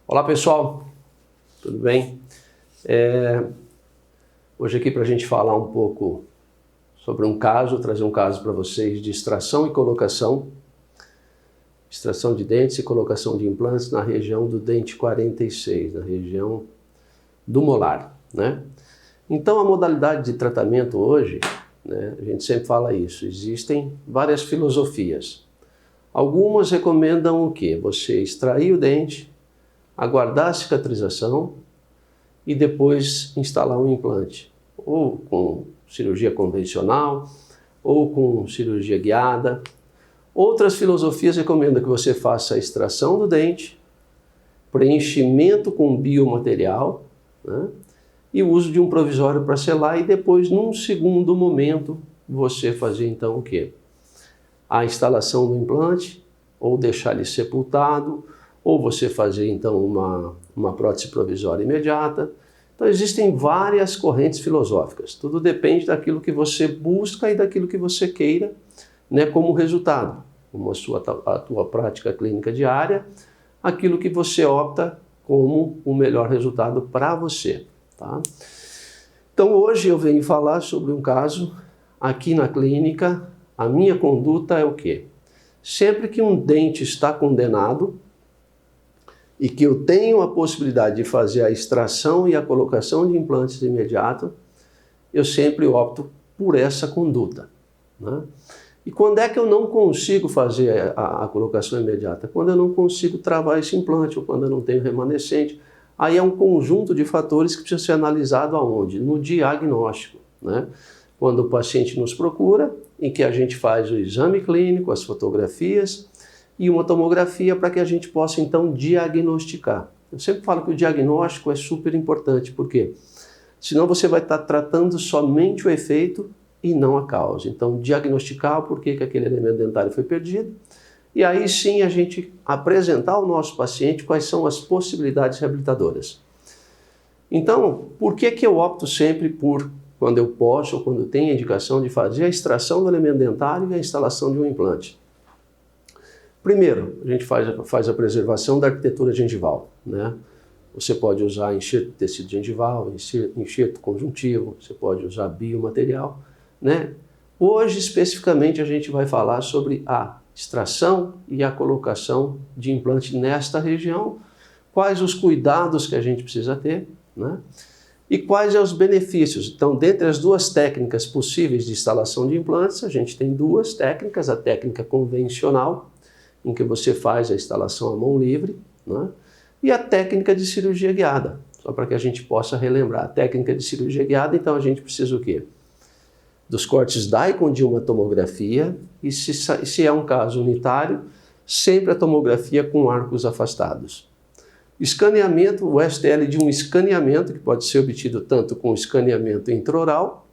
Olá pessoal, tudo bem? Hoje aqui para a gente falar um pouco sobre um caso, trazer um caso para vocês de extração e colocação, extração de dentes e colocação de implantes na região do dente 46, na região do molar, né? Então a modalidade de tratamento hoje, né, a gente sempre fala isso, existem várias filosofias. Algumas recomendam o quê? Você extrair o dente, aguardar a cicatrização e depois instalar um implante, ou com cirurgia convencional, ou com cirurgia guiada. Outras filosofias recomendam que você faça a extração do dente, preenchimento com biomaterial, né, e o uso de um provisório para selar e depois, num segundo momento, você fazer então o quê? A instalação do implante, ou deixar ele sepultado, ou você fazer então uma prótese provisória imediata. Então existem várias correntes filosóficas, tudo depende daquilo que você busca e daquilo que você queira, né, como resultado, como a tua prática clínica diária, aquilo que você opta como o melhor resultado para você. Tá? Então hoje eu venho falar sobre um caso aqui na clínica. A minha conduta é o quê? Sempre que um dente está condenado e que eu tenho a possibilidade de fazer a extração e a colocação de implantes imediato, eu sempre opto por essa conduta, né? E quando é que eu não consigo fazer a colocação imediata? Quando eu não consigo travar esse implante ou quando eu não tenho remanescente. Aí é um conjunto de fatores que precisa ser analisado aonde? No diagnóstico, né? Quando o paciente nos procura, em que a gente faz o exame clínico, as fotografias e uma tomografia para que a gente possa então diagnosticar. Eu sempre falo que o diagnóstico é super importante, porque senão você vai estar tratando somente o efeito e não a causa. Então diagnosticar o porquê que aquele elemento dentário foi perdido, e aí sim a gente apresentar ao nosso paciente quais são as possibilidades reabilitadoras. Então, por que eu opto sempre por, quando eu posso ou quando tenho a indicação de fazer a extração do elemento dentário e a instalação de um implante? Primeiro, a gente faz a preservação da arquitetura gengival, né? Você pode usar enxerto de tecido gengival, enxerto conjuntivo, você pode usar biomaterial, né? Hoje, especificamente, a gente vai falar sobre a extração e a colocação de implante nesta região, quais os cuidados que a gente precisa ter, né? E quais são os benefícios. Então, dentre as duas técnicas possíveis de instalação de implantes, a gente tem duas técnicas: a técnica convencional, em que você faz a instalação à mão livre, né? E a técnica de cirurgia guiada, só para que a gente possa relembrar. A técnica de cirurgia guiada, então a gente precisa o quê? Dos cortes Dicon de uma tomografia, e se é um caso unitário, sempre a tomografia com arcos afastados. Escaneamento, o STL de um escaneamento, que pode ser obtido tanto com escaneamento intraoral,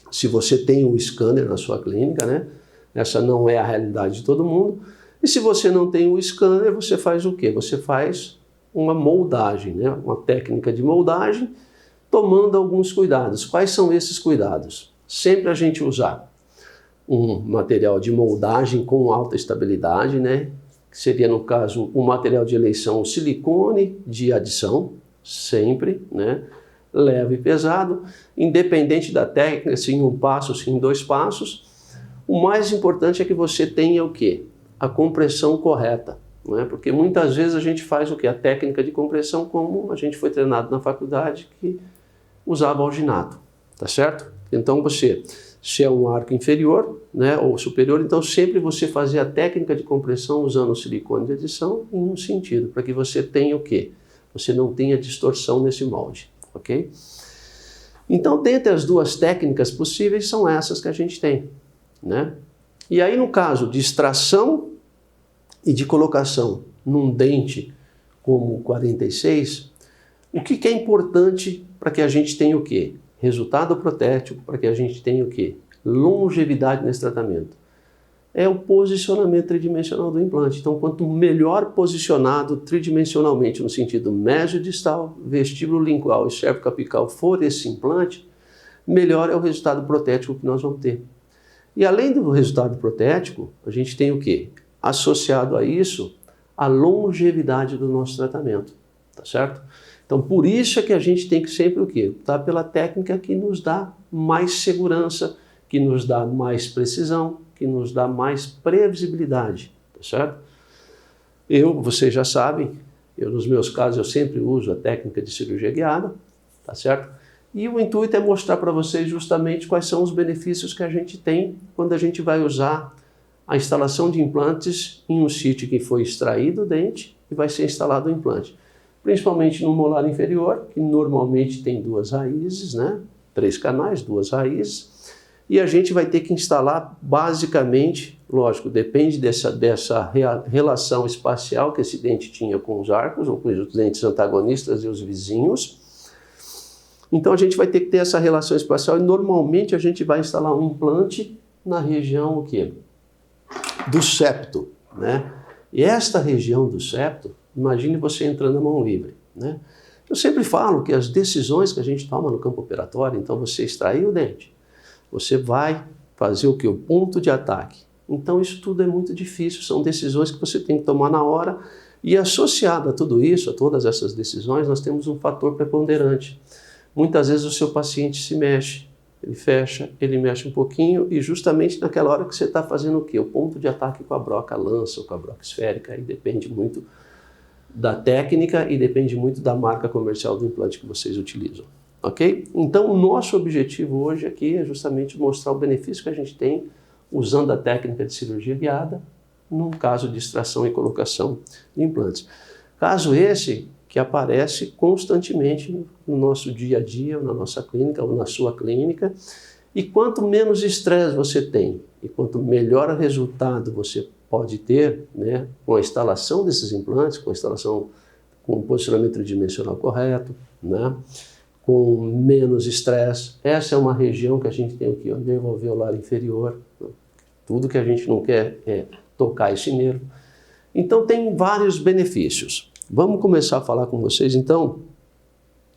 se você tem um scanner na sua clínica, né? Essa não é a realidade de todo mundo. E se você não tem o scanner, você faz o quê? Você faz uma moldagem, né? Uma técnica de moldagem, tomando alguns cuidados. Quais são esses cuidados? Sempre a gente usar um material de moldagem com alta estabilidade, né? Que seria, no caso, um material de eleição, o silicone de adição, sempre, né? Leve e pesado, independente da técnica, se em um passo, se em dois passos. O mais importante é que você tenha o quê? A compressão correta, não é? Porque muitas vezes a gente faz o quê? A técnica de compressão como a gente foi treinado na faculdade, que usava alginato, tá certo? Então você, se é um arco inferior, né, ou superior, então sempre você fazer a técnica de compressão usando o silicone de adição em um sentido, para que você tenha o quê? Você não tenha distorção nesse molde, ok? Então, dentre as duas técnicas possíveis, são essas que a gente tem, né? E aí, no caso de extração e de colocação num dente como o 46, o que é importante para que a gente tenha o quê? Resultado protético, para que a gente tenha o quê? Longevidade nesse tratamento. É o posicionamento tridimensional do implante. Então, quanto melhor posicionado tridimensionalmente, no sentido mesiodistal, vestíbulo lingual e cervicoapical for esse implante, melhor é o resultado protético que nós vamos ter. E além do resultado protético, a gente tem o quê? Associado a isso, a longevidade do nosso tratamento, tá certo? Então, por isso é que a gente tem que sempre o quê? Optar pela técnica que nos dá mais segurança, que nos dá mais precisão, que nos dá mais previsibilidade, tá certo? Vocês já sabem, nos meus casos eu sempre uso a técnica de cirurgia guiada, tá certo? E o intuito é mostrar para vocês justamente quais são os benefícios que a gente tem quando a gente vai usar a instalação de implantes em um sítio que foi extraído o dente e vai ser instalado o implante. Principalmente no molar inferior, que normalmente tem 2 raízes, né? 3 canais, 2 raízes. E a gente vai ter que instalar basicamente, lógico, depende dessa relação espacial que esse dente tinha com os arcos, ou com os dentes antagonistas e os vizinhos. Então a gente vai ter que ter essa relação espacial e normalmente a gente vai instalar um implante na região o quê? Do septo, né? E esta região do septo, imagine você entrando na mão livre, né? Eu sempre falo que as decisões que a gente toma no campo operatório, então você extrair o dente, você vai fazer o quê? O ponto de ataque. Então isso tudo é muito difícil, são decisões que você tem que tomar na hora e associado a tudo isso, a todas essas decisões, nós temos um fator preponderante. Muitas vezes o seu paciente se mexe, ele fecha, ele mexe um pouquinho e justamente naquela hora que você está fazendo o quê? O ponto de ataque com a broca lança ou com a broca esférica, aí depende muito da técnica e depende muito da marca comercial do implante que vocês utilizam, ok? Então o nosso objetivo hoje aqui é justamente mostrar o benefício que a gente tem usando a técnica de cirurgia guiada num caso de extração e colocação de implantes. Caso esse que aparece constantemente no nosso dia a dia, na nossa clínica ou na sua clínica. E quanto menos estresse você tem e quanto melhor resultado você pode ter, né, com a instalação desses implantes, com a instalação com o posicionamento tridimensional correto, né, com menos estresse. Essa é uma região que a gente tem aqui, o nervo alveolar inferior. Tudo que a gente não quer é tocar esse nervo. Então tem vários benefícios. Vamos começar a falar com vocês, então.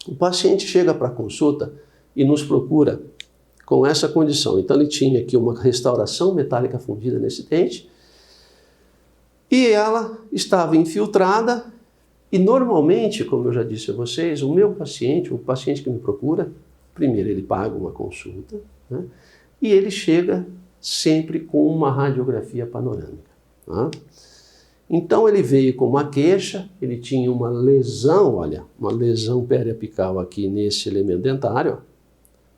O paciente chega para a consulta e nos procura com essa condição. Então ele tinha aqui uma restauração metálica fundida nesse dente e ela estava infiltrada e normalmente, como eu já disse a vocês, o meu paciente, o paciente que me procura, primeiro ele paga uma consulta, né, e ele chega sempre com uma radiografia panorâmica. Tá? Então ele veio com uma queixa, ele tinha uma lesão, olha, uma lesão periapical aqui nesse elemento dentário, ó,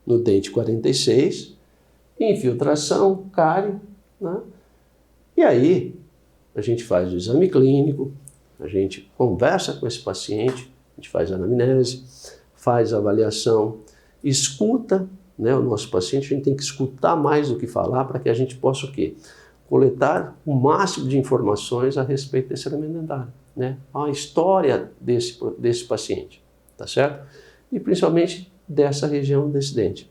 no dente 46, infiltração, cárie, né? E aí a gente faz o exame clínico, a gente conversa com esse paciente, a gente faz a anamnese, faz a avaliação, escuta, né, o nosso paciente, a gente tem que escutar mais do que falar para que a gente possa o quê? Coletar o máximo de informações a respeito desse elemento dentário, né? A história desse paciente, tá certo? E principalmente dessa região desse dente.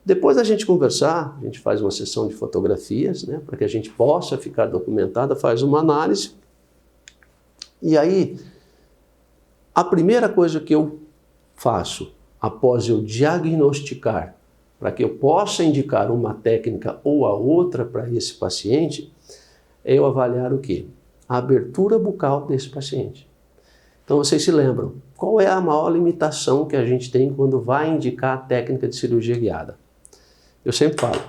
Depois da gente conversar, a gente faz uma sessão de fotografias, né, para que a gente possa ficar documentada, faz uma análise. E aí, a primeira coisa que eu faço após eu diagnosticar, para que eu possa indicar uma técnica ou a outra para esse paciente, é eu avaliar o quê? A abertura bucal desse paciente. Então vocês se lembram, qual é a maior limitação que a gente tem quando vai indicar a técnica de cirurgia guiada? Eu sempre falo,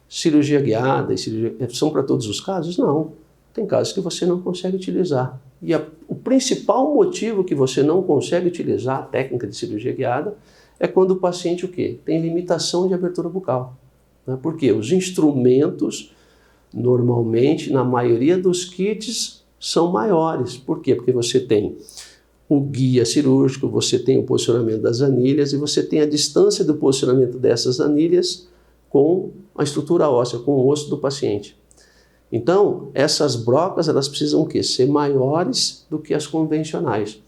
cirurgia guiada e cirurgia são para todos os casos? Não, tem casos que você não consegue utilizar. E o principal motivo que você não consegue utilizar a técnica de cirurgia guiada é quando o paciente o quê? Tem limitação de abertura bucal. Né? Porque os instrumentos, normalmente, na maioria dos kits, são maiores. Por quê? Porque você tem o guia cirúrgico, você tem o posicionamento das anilhas e você tem a distância do posicionamento dessas anilhas com a estrutura óssea, com o osso do paciente. Então, essas brocas, elas precisam o quê? Ser maiores do que as convencionais.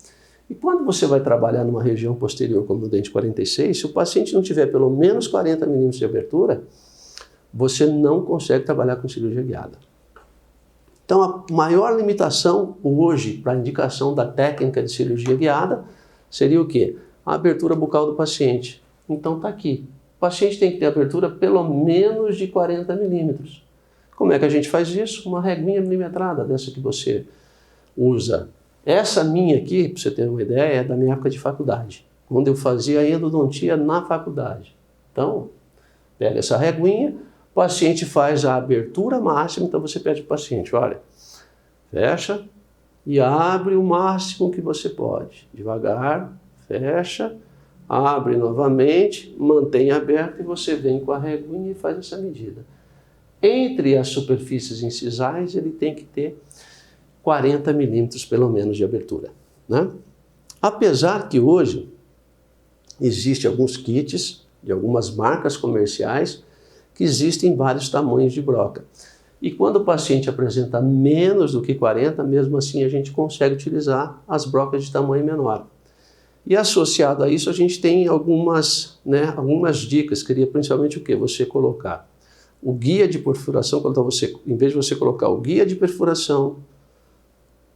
E quando você vai trabalhar numa região posterior, como no dente 46, se o paciente não tiver pelo menos 40 milímetros de abertura, você não consegue trabalhar com cirurgia guiada. Então, a maior limitação hoje para a indicação da técnica de cirurgia guiada seria o quê? A abertura bucal do paciente. Então, está aqui. O paciente tem que ter abertura pelo menos de 40 milímetros. Como é que a gente faz isso? Uma reguinha milimetrada, dessa que você usa. Essa minha aqui, para você ter uma ideia, é da minha época de faculdade, quando eu fazia endodontia na faculdade. Então, pega essa reguinha, o paciente faz a abertura máxima, então você pede para o paciente, olha, fecha e abre o máximo que você pode. Devagar, fecha, abre novamente, mantém aberto e você vem com a reguinha e faz essa medida. Entre as superfícies incisais, ele tem que ter 40 milímetros pelo menos de abertura, né? Apesar que hoje existem alguns kits de algumas marcas comerciais que existem vários tamanhos de broca. E quando o paciente apresenta menos do que 40, mesmo assim a gente consegue utilizar as brocas de tamanho menor. E associado a isso a gente tem algumas dicas, queria principalmente o quê? Você colocar o guia de perfuração, quando você, em vez de você colocar o guia de perfuração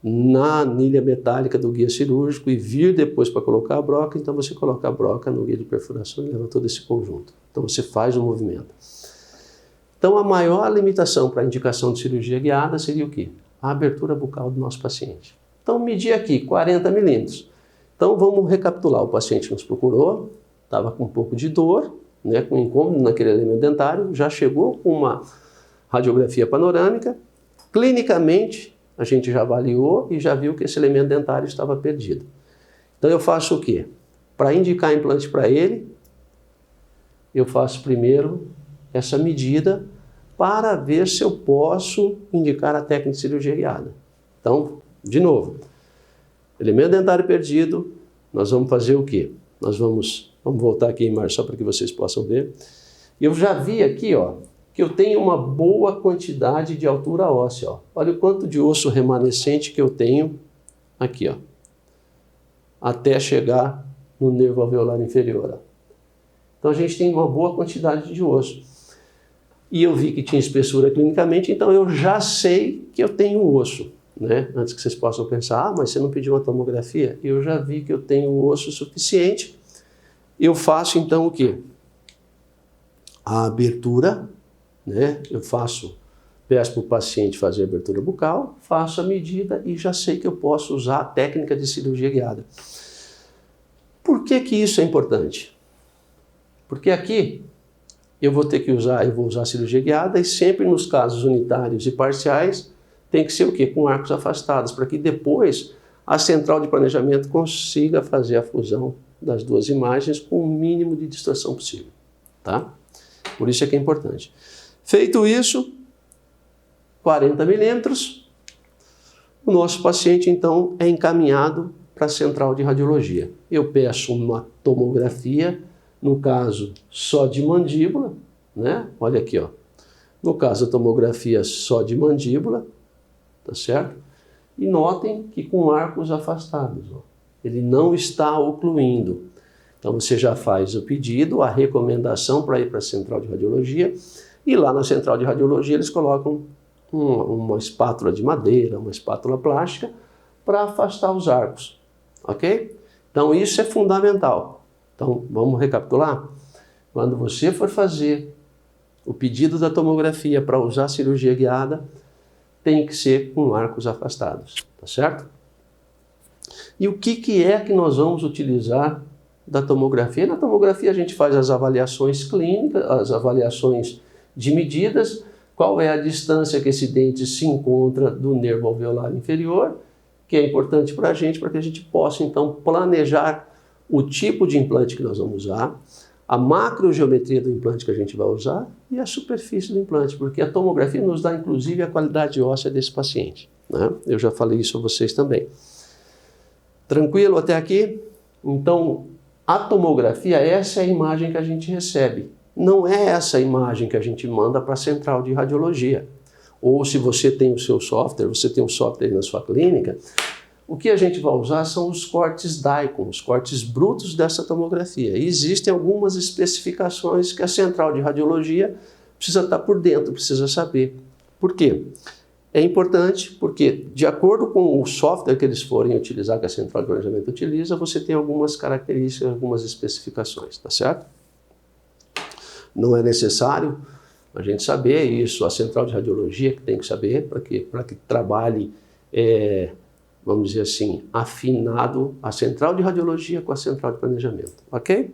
na anilha metálica do guia cirúrgico e vir depois para colocar a broca, então você coloca a broca no guia de perfuração e leva todo esse conjunto. Então você faz o movimento. Então a maior limitação para a indicação de cirurgia guiada seria o quê? A abertura bucal do nosso paciente. Então medir aqui 40 milímetros. Então vamos recapitular, o paciente nos procurou, estava com um pouco de dor, né, com incômodo naquele elemento dentário, já chegou com uma radiografia panorâmica, clinicamente a gente já avaliou e já viu que esse elemento dentário estava perdido. Então eu faço o quê? Para indicar implante para ele, eu faço primeiro essa medida para ver se eu posso indicar a técnica de cirurgia guiada. Então, de novo, elemento dentário perdido, nós vamos fazer o quê? Nós vamos voltar aqui em março só para que vocês possam ver. Eu já vi aqui, ó, que eu tenho uma boa quantidade de altura óssea. Ó. Olha o quanto de osso remanescente que eu tenho aqui, ó, até chegar no nervo alveolar inferior. Ó. Então a gente tem uma boa quantidade de osso. E eu vi que tinha espessura clinicamente, então eu já sei que eu tenho osso. Né? Antes que vocês possam pensar, mas você não pediu uma tomografia? Eu já vi que eu tenho osso suficiente. Eu faço então o quê? A abertura, né? Eu peço para o paciente fazer a abertura bucal, faço a medida e já sei que eu posso usar a técnica de cirurgia guiada. Por que que isso é importante? Porque aqui eu vou usar a cirurgia guiada e sempre nos casos unitários e parciais tem que ser o quê? Com arcos afastados, para que depois a central de planejamento consiga fazer a fusão das duas imagens com o mínimo de distorção possível, tá? Por isso é que é importante. Feito isso, 40 milímetros, o nosso paciente então é encaminhado para a central de radiologia. Eu peço uma tomografia, no caso só de mandíbula, né? Olha aqui, ó. No caso a tomografia só de mandíbula, tá certo? E notem que com arcos afastados, ó. Ele não está ocluindo. Então você já faz o pedido, a recomendação para ir para a central de radiologia, e lá na central de radiologia eles colocam uma espátula de madeira, uma espátula plástica, para afastar os arcos, ok? Então isso é fundamental. Então vamos recapitular? Quando você for fazer o pedido da tomografia para usar cirurgia guiada, tem que ser com arcos afastados, tá certo? E o que é que nós vamos utilizar da tomografia? Na tomografia a gente faz as avaliações clínicas, as avaliações de medidas, qual é a distância que esse dente se encontra do nervo alveolar inferior, que é importante para que a gente possa então planejar o tipo de implante que nós vamos usar, a macrogeometria do implante que a gente vai usar e a superfície do implante, porque a tomografia nos dá inclusive a qualidade óssea desse paciente, né? Eu já falei isso a vocês também. Tranquilo até aqui? Então, a tomografia, essa é a imagem que a gente recebe. Não é essa imagem que a gente manda para a central de radiologia. Ou se você tem o seu software, você tem um software na sua clínica, o que a gente vai usar são os cortes DICOM, os cortes brutos dessa tomografia. E existem algumas especificações que a central de radiologia precisa estar por dentro, precisa saber. Por quê? É importante porque, de acordo com o software que eles forem utilizar, que a central de planejamento utiliza, você tem algumas características, algumas especificações, tá certo? Não é necessário a gente saber isso, a central de radiologia que tem que saber para que trabalhe vamos dizer assim, afinado a central de radiologia com a central de planejamento, ok?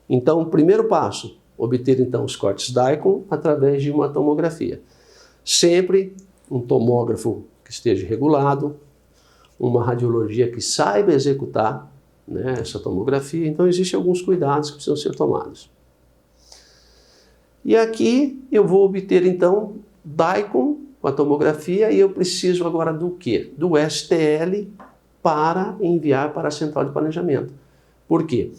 Então, o primeiro passo, obter então os cortes DICOM através de uma tomografia. Sempre um tomógrafo que esteja regulado, uma radiologia que saiba executar, né, essa tomografia. Então, existem alguns cuidados que precisam ser tomados. E aqui eu vou obter então DICOM com a tomografia e eu preciso agora do quê? Do STL para enviar para a central de planejamento. Por quê?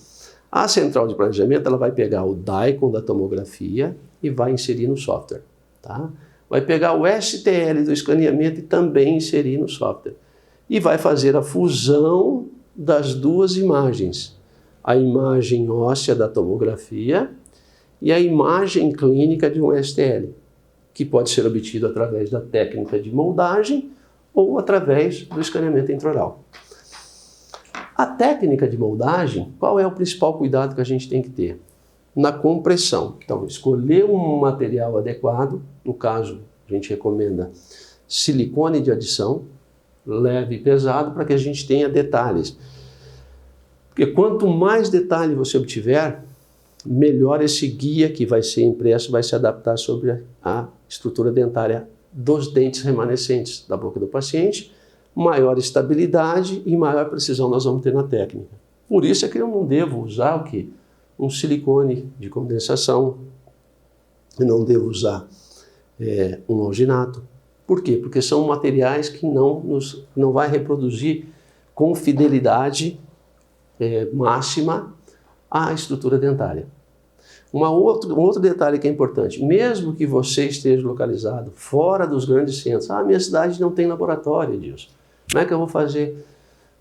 A central de planejamento ela vai pegar o DICOM da tomografia e vai inserir no software. Tá? Vai pegar o STL do escaneamento e também inserir no software. E vai fazer a fusão das duas imagens. A imagem óssea da tomografia e a imagem clínica de um STL, que pode ser obtido através da técnica de moldagem ou através do escaneamento intraoral. A técnica de moldagem, qual é o principal cuidado que a gente tem que ter? Na compressão. Então, escolher um material adequado, no caso, a gente recomenda silicone de adição, leve e pesado, para que a gente tenha detalhes. Porque quanto mais detalhe você obtiver, melhor esse guia que vai ser impresso vai se adaptar sobre a estrutura dentária dos dentes remanescentes da boca do paciente, maior estabilidade e maior precisão nós vamos ter na técnica. Por isso é que eu não devo usar o quê? Um silicone de condensação, eu não devo usar um alginato. Por quê? Porque são materiais que não vai reproduzir com fidelidade máxima a estrutura dentária. Um outro detalhe que é importante, mesmo que você esteja localizado fora dos grandes centros, minha cidade não tem laboratório disso. Como é que eu vou fazer?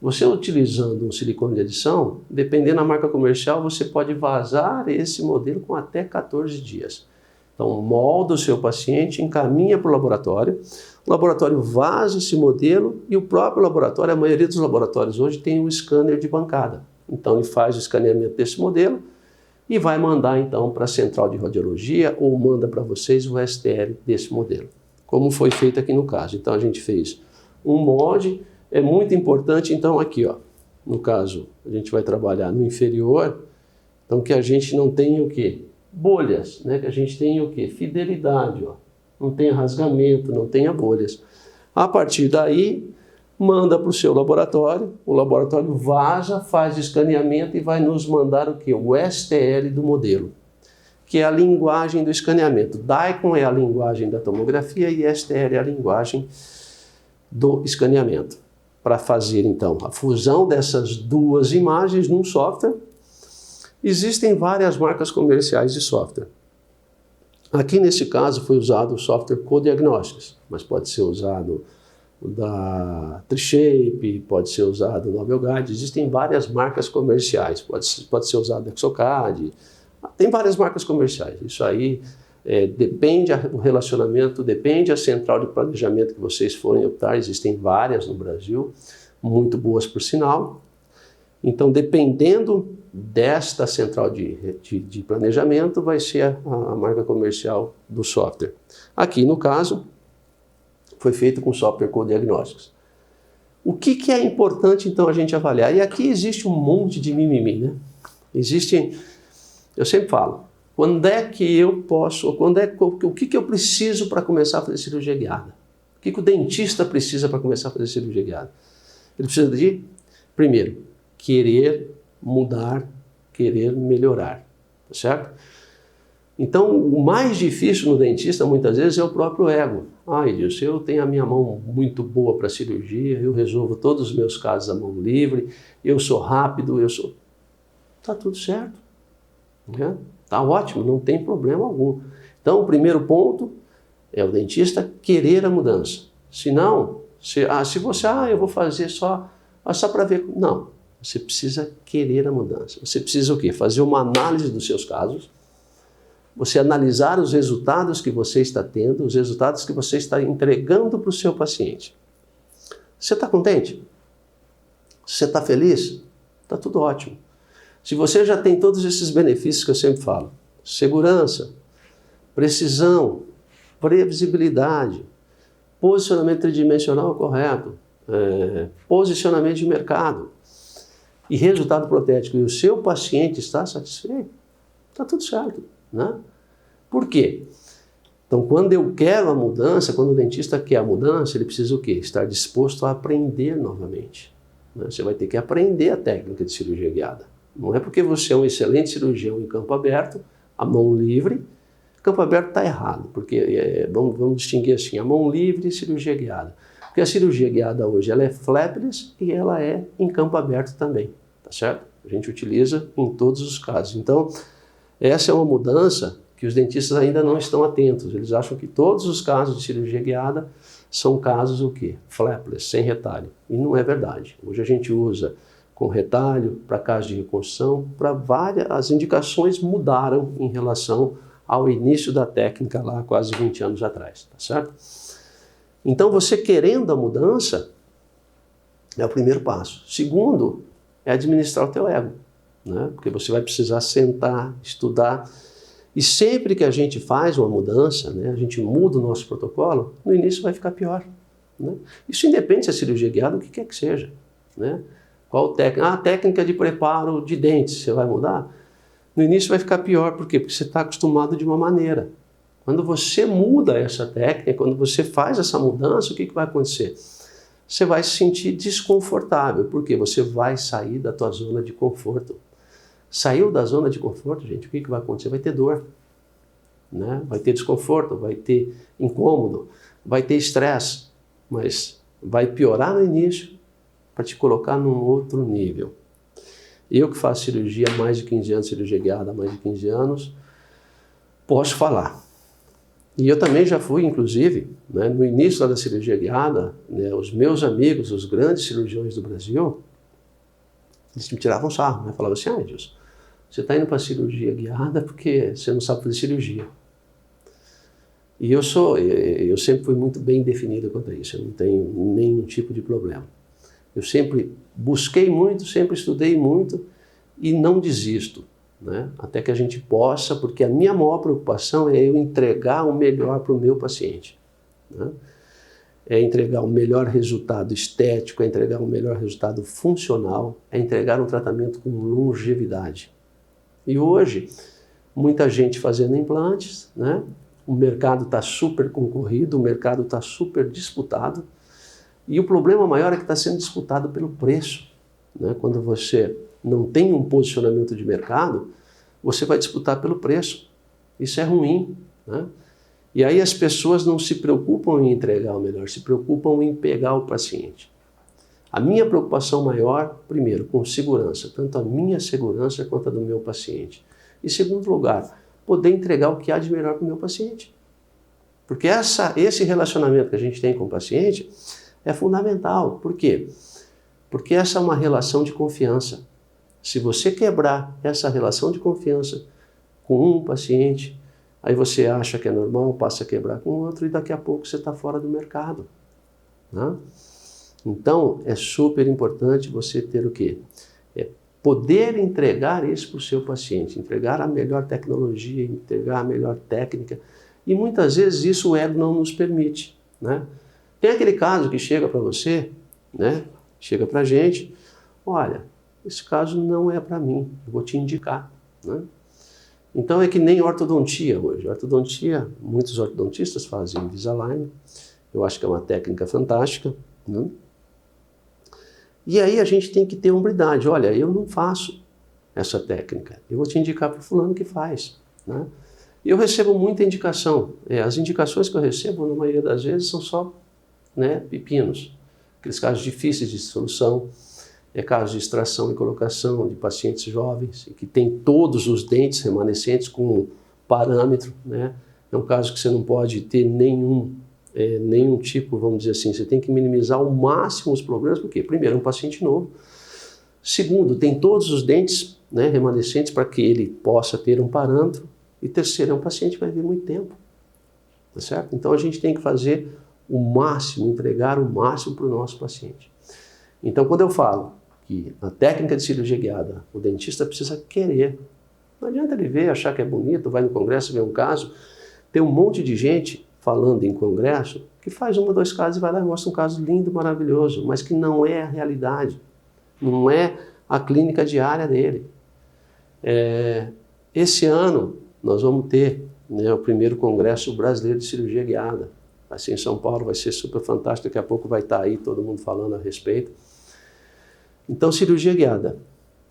Você utilizando um silicone de adição, dependendo da marca comercial, você pode vazar esse modelo com até 14 dias. Então, molda o seu paciente, encaminha para o laboratório vaza esse modelo e o próprio laboratório, a maioria dos laboratórios hoje tem um scanner de bancada. Então, ele faz o escaneamento desse modelo e vai mandar, então, para a central de radiologia ou manda para vocês o STL desse modelo, como foi feito aqui no caso. Então, a gente fez um molde, é muito importante, então, aqui, ó, no caso, a gente vai trabalhar no inferior, então, que a gente não tenha o quê? Bolhas, né? Que a gente tenha o quê? Fidelidade, ó. Não tenha rasgamento, não tenha bolhas. A partir daí, manda para o seu laboratório, o laboratório vaza, faz escaneamento e vai nos mandar o quê? O STL do modelo, que é a linguagem do escaneamento. DICOM é a linguagem da tomografia e STL é a linguagem do escaneamento. Para fazer, então, a fusão dessas duas imagens num software, existem várias marcas comerciais de software. Aqui, nesse caso, foi usado o software Codiagnósticos, mas pode ser usado o da Trishape, pode ser usado o Nobelguide, existem várias marcas comerciais, pode ser usado o Exocad, tem várias marcas comerciais. Isso aí depende do relacionamento, depende da central de planejamento que vocês forem optar, existem várias no Brasil, muito boas por sinal. Então, dependendo desta central de planejamento, vai ser a marca comercial do software. Aqui, no caso, foi feito com software Codiagnósticos. O que é importante, então, a gente avaliar? E aqui existe um monte de mimimi, né? Eu sempre falo, quando é que eu posso, o que eu preciso para começar a fazer cirurgia guiada? O que o dentista precisa para começar a fazer cirurgia guiada? Ele precisa de, primeiro, querer mudar, querer melhorar, tá certo? Então, o mais difícil no dentista, muitas vezes, é o próprio ego. Edilson, eu tenho a minha mão muito boa para cirurgia, eu resolvo todos os meus casos à mão livre, eu sou rápido, Tá tudo certo, né? Tá ótimo, não tem problema algum. Então, o primeiro ponto é o dentista querer a mudança. Se não, eu vou fazer só para ver. Não, você precisa querer a mudança. Você precisa o quê? Fazer uma análise dos seus casos, você analisar os resultados que você está tendo, os resultados que você está entregando para o seu paciente. Você está contente? Você está feliz? Está tudo ótimo. Se você já tem todos esses benefícios que eu sempre falo, segurança, precisão, previsibilidade, posicionamento tridimensional correto, posicionamento de mercado e resultado protético, e o seu paciente está satisfeito, está tudo certo, né? Por quê? Então, quando eu quero a mudança, quando o dentista quer a mudança, ele precisa o quê? Estar disposto a aprender novamente, né? Você vai ter que aprender a técnica de cirurgia guiada. Não é porque você é um excelente cirurgião em campo aberto, a mão livre. Campo aberto está errado, porque vamos distinguir assim, a mão livre e cirurgia guiada. Porque a cirurgia guiada hoje ela é flapless e ela é em campo aberto também, tá certo? A gente utiliza em todos os casos. Então, essa é uma mudança que os dentistas ainda não estão atentos. Eles acham que todos os casos de cirurgia guiada são casos o quê? Flapless, sem retalho. E não é verdade. Hoje a gente usa com retalho, para casos de reconstrução, para várias... As indicações mudaram em relação ao início da técnica lá quase 20 anos atrás, tá certo? Então você querendo a mudança é o primeiro passo. Segundo, é administrar o teu ego, né? Porque você vai precisar sentar, estudar. E sempre que a gente faz uma mudança, né, a gente muda o nosso protocolo, no início vai ficar pior, né? Isso independe se é cirurgia guiada ou o que quer que seja, né? Qual técnica? Ah, técnica de preparo de dentes, você vai mudar? No início vai ficar pior, por quê? Porque você está acostumado de uma maneira. Quando você muda essa técnica, quando você faz essa mudança, o que vai acontecer? Você vai se sentir desconfortável, porque você vai sair da tua zona de conforto. Saiu da zona de conforto, gente, o que vai acontecer? Vai ter dor, né? Vai ter desconforto, vai ter incômodo, vai ter estresse, mas vai piorar no início para te colocar num outro nível. Eu que faço cirurgia há mais de 15 anos, cirurgia guiada há mais de 15 anos, posso falar. E eu também já fui, inclusive, né, no início da cirurgia guiada, né, os meus amigos, os grandes cirurgiões do Brasil, eles me tiravam sarro, né? Falavam assim, Edilson, você está indo para a cirurgia guiada porque você não sabe fazer cirurgia. E eu sempre fui muito bem definido quanto a isso, eu não tenho nenhum tipo de problema. Eu sempre busquei muito, sempre estudei muito e não desisto, né? Até que a gente possa, porque a minha maior preocupação é eu entregar o melhor para o meu paciente, né? É entregar o melhor resultado estético, é entregar o melhor resultado funcional, é entregar um tratamento com longevidade. E hoje, muita gente fazendo implantes, né? O mercado está super concorrido, o mercado está super disputado, e o problema maior é que está sendo disputado pelo preço, né? Quando você não tem um posicionamento de mercado, você vai disputar pelo preço. Isso é ruim, né? E aí as pessoas não se preocupam em entregar o melhor, se preocupam em pegar o paciente. A minha preocupação maior, primeiro, com segurança, tanto a minha segurança quanto a do meu paciente. E segundo lugar, poder entregar o que há de melhor para o meu paciente. Porque esse relacionamento que a gente tem com o paciente é fundamental. Por quê? Porque essa é uma relação de confiança. Se você quebrar essa relação de confiança com um paciente, aí você acha que é normal, passa a quebrar com outro e daqui a pouco você está fora do mercado, né? Então, é super importante você ter o quê? É poder entregar isso para o seu paciente, entregar a melhor tecnologia, entregar a melhor técnica. E muitas vezes isso o ego não nos permite, né? Tem aquele caso que chega para você, né? Chega para a gente, olha, esse caso não é para mim, eu vou te indicar, né? Então é que nem ortodontia hoje. Ortodontia, muitos ortodontistas fazem Invisalign, eu acho que é uma técnica fantástica, né? E aí a gente tem que ter hombridade, olha, eu não faço essa técnica, eu vou te indicar para o fulano que faz, né? Eu recebo muita indicação, as indicações que eu recebo, na maioria das vezes, são só, né, pepinos, aqueles casos difíceis de solução, casos de extração e colocação de pacientes jovens, que tem todos os dentes remanescentes com parâmetro, né? É um caso que você não pode ter nenhum tipo, vamos dizer assim, você tem que minimizar ao máximo os problemas, porque primeiro é um paciente novo, segundo, tem todos os dentes, né, remanescentes para que ele possa ter um parâmetro, e terceiro, é um paciente que vai vir muito tempo, tá certo? Então a gente tem que fazer o máximo, entregar o máximo para o nosso paciente. Então quando eu falo que na técnica de cirurgia guiada, o dentista precisa querer, não adianta ele ver, achar que é bonito, vai no congresso, ver um caso, tem um monte de gente falando em congresso que faz 1 ou 2 casos e vai lá e mostra um caso lindo, maravilhoso, mas que não é a realidade, não é a clínica diária dele. Esse ano nós vamos ter, né, o primeiro Congresso Brasileiro de Cirurgia Guiada. Vai ser em São Paulo, vai ser super fantástico, daqui a pouco vai estar aí todo mundo falando a respeito. Então, cirurgia guiada.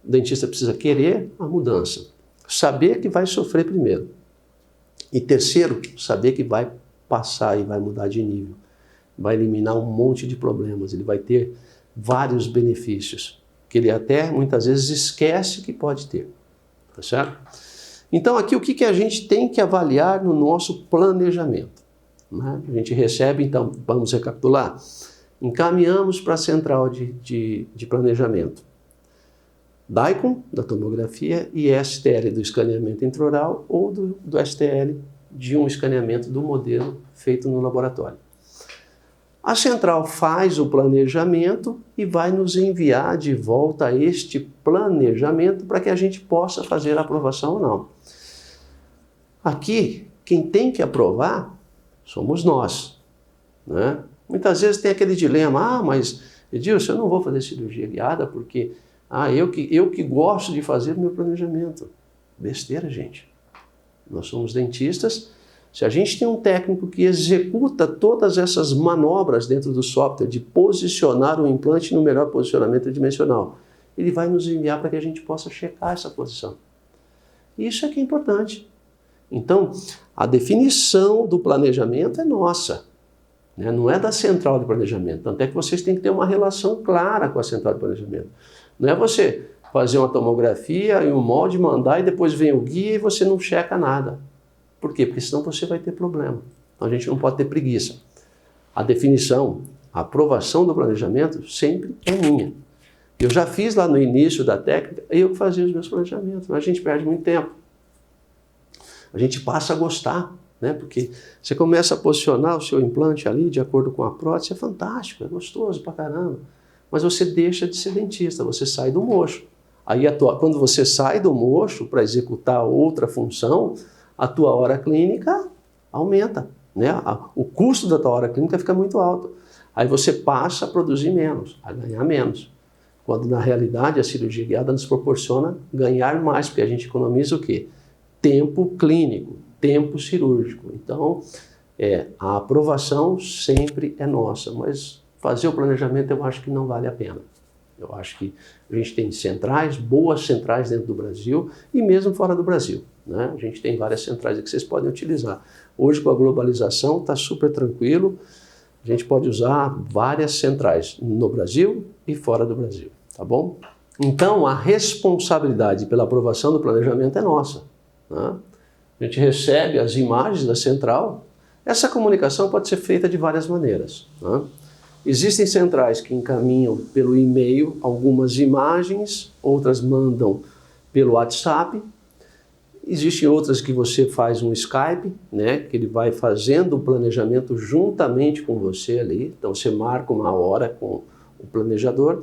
O dentista precisa querer a mudança, saber que vai sofrer primeiro. E terceiro, saber que vai passar e vai mudar de nível. Vai eliminar um monte de problemas, ele vai ter vários benefícios, que ele até muitas vezes esquece que pode ter. Tá certo? Então aqui o que a gente tem que avaliar no nosso planejamento? Né? A gente recebe, então, vamos recapitular, encaminhamos para a central de planejamento. DICOM, da tomografia, e STL do escaneamento intraoral ou do STL de um escaneamento do modelo feito no laboratório. A central faz o planejamento e vai nos enviar de volta este planejamento para que a gente possa fazer a aprovação ou não. Aqui, quem tem que aprovar somos nós, né? Muitas vezes tem aquele dilema, mas Edilson, eu não vou fazer cirurgia guiada porque eu que gosto de fazer o meu planejamento. Besteira, gente. Nós somos dentistas. Se a gente tem um técnico que executa todas essas manobras dentro do software de posicionar o implante no melhor posicionamento dimensional, ele vai nos enviar para que a gente possa checar essa posição. Isso é que é importante. Então, a definição do planejamento é nossa, né? Não é da central de planejamento. Tanto é que vocês têm que ter uma relação clara com a central de planejamento. Não é você fazer uma tomografia e um molde, mandar e depois vem o guia e você não checa nada. Por quê? Porque senão você vai ter problema. Então a gente não pode ter preguiça. A definição, a aprovação do planejamento sempre é minha. Eu já fiz lá no início da técnica, eu que fazia os meus planejamentos, mas a gente perde muito tempo. A gente passa a gostar, né? Porque você começa a posicionar o seu implante ali de acordo com a prótese, é fantástico, é gostoso pra caramba. Mas você deixa de ser dentista, você sai do mocho. Aí quando você sai do mocho para executar outra função, a tua hora clínica aumenta, né? O custo da tua hora clínica fica muito alto. Aí você passa a produzir menos, a ganhar menos. Quando na realidade a cirurgia guiada nos proporciona ganhar mais, porque a gente economiza o quê? Tempo clínico, tempo cirúrgico. Então, a aprovação sempre é nossa, mas fazer o planejamento eu acho que não vale a pena. Eu acho que a gente tem centrais, boas centrais dentro do Brasil e mesmo fora do Brasil, né? A gente tem várias centrais que vocês podem utilizar. Hoje com a globalização está super tranquilo, a gente pode usar várias centrais no Brasil e fora do Brasil, tá bom? Então a responsabilidade pela aprovação do planejamento é nossa, né? A gente recebe as imagens da central, essa comunicação pode ser feita de várias maneiras, né? Existem centrais que encaminham pelo e-mail algumas imagens, outras mandam pelo WhatsApp. Existem outras que você faz um Skype, né, que ele vai fazendo o planejamento juntamente com você ali. Então você marca uma hora com o planejador.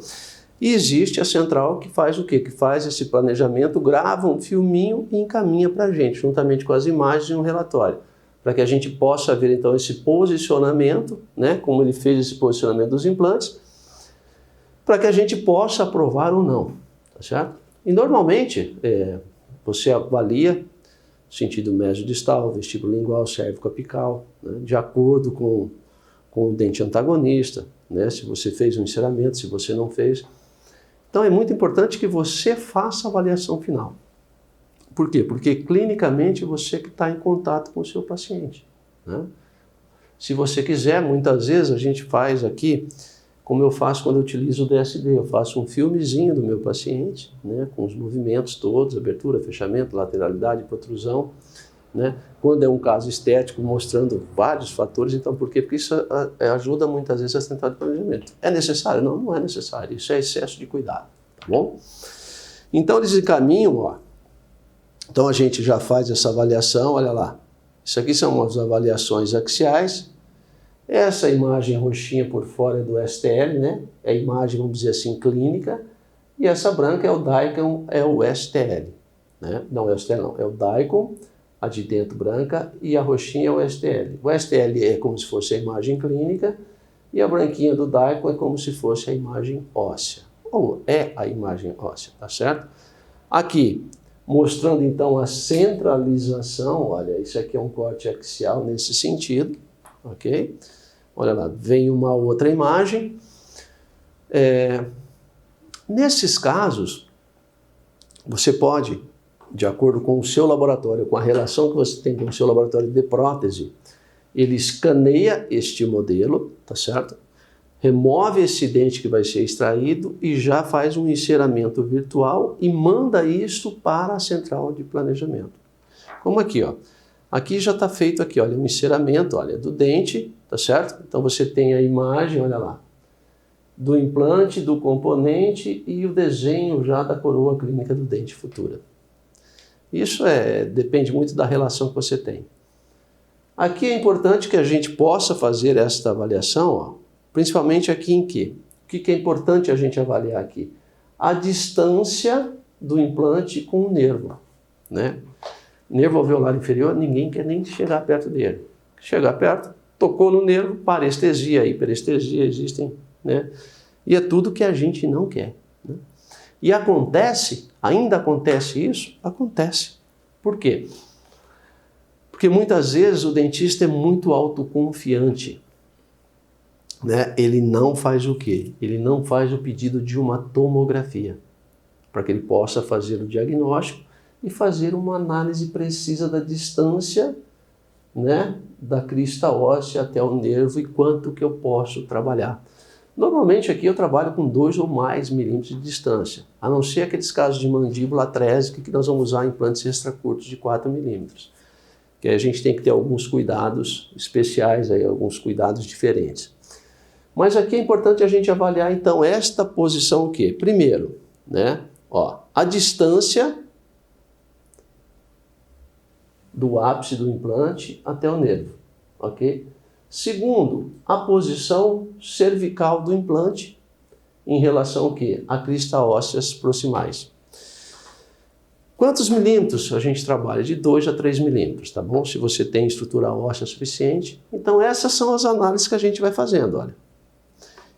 E existe a central que faz o quê? Que faz esse planejamento, grava um filminho e encaminha para a gente, juntamente com as imagens e um relatório, para que a gente possa ver então esse posicionamento, né, como ele fez esse posicionamento dos implantes, para que a gente possa aprovar ou não, tá certo? E normalmente você avalia sentido mesodistal, vestíbulo lingual, cérvico apical, né, de acordo com o dente antagonista, né, se você fez um enceramento, se você não fez. Então é muito importante que você faça a avaliação final. Por quê? Porque clinicamente você que está em contato com o seu paciente, né? Se você quiser, muitas vezes a gente faz aqui, como eu faço quando eu utilizo o DSD, eu faço um filmezinho do meu paciente, né, com os movimentos todos, abertura, fechamento, lateralidade, protrusão, né? Quando é um caso estético, mostrando vários fatores, então por quê? Porque isso ajuda muitas vezes a central de planejamento. É necessário? Não, não é necessário, isso é excesso de cuidado, tá bom? Então eles encaminham, ó. Então a gente já faz essa avaliação, olha lá. Isso aqui são as avaliações axiais. Essa imagem roxinha por fora é do STL, né? É a imagem, vamos dizer assim, clínica. E essa branca é o DICOM, é o STL, né? Não é o STL, não. É o DICOM a de dentro branca e a roxinha é o STL. O STL é como se fosse a imagem clínica e a branquinha do Daikon é como se fosse a imagem óssea, ou é a imagem óssea, tá certo? Aqui, mostrando então a centralização, olha, isso aqui é um corte axial nesse sentido, ok? Olha lá, vem uma outra imagem. Nesses casos, você pode, de acordo com o seu laboratório, com a relação que você tem com o seu laboratório de prótese, ele escaneia este modelo, tá certo? Remove esse dente que vai ser extraído e já faz um enceramento virtual e manda isso para a central de planejamento. Como aqui, ó. Aqui já está feito aqui, olha, um enceramento, olha, do dente, tá certo? Então você tem a imagem, olha lá, do implante, do componente e o desenho já da coroa clínica do dente futura. Isso depende muito da relação que você tem. Aqui é importante que a gente possa fazer esta avaliação, ó, principalmente aqui em quê? O que é importante a gente avaliar aqui? A distância do implante com o nervo, né? Nervo alveolar inferior, ninguém quer nem chegar perto dele. Chegar perto, tocou no nervo, parestesia, hiperestesia existem, né? E é tudo que a gente não quer, né? E acontece, ainda acontece isso? Acontece. Por quê? Porque muitas vezes o dentista é muito autoconfiante, né? Ele não faz o quê? Ele não faz o pedido de uma tomografia, para que ele possa fazer o diagnóstico e fazer uma análise precisa da distância, né, da crista óssea até o nervo e quanto que eu posso trabalhar. Normalmente aqui eu trabalho com 2 ou mais milímetros de distância, a não ser aqueles casos de mandíbula atrésica que nós vamos usar implantes extra curtos de 4 milímetros. Que a gente tem que ter alguns cuidados especiais, aí, alguns cuidados diferentes. Mas aqui é importante a gente avaliar então esta posição o quê? Primeiro, né, ó, a distância do ápice do implante até o nervo, ok? Segundo, a posição cervical do implante em relação ao quê? A crista ósseas proximais. Quantos milímetros a gente trabalha? De 2 a 3 milímetros, tá bom? Se você tem estrutura óssea suficiente. Então essas são as análises que a gente vai fazendo, olha.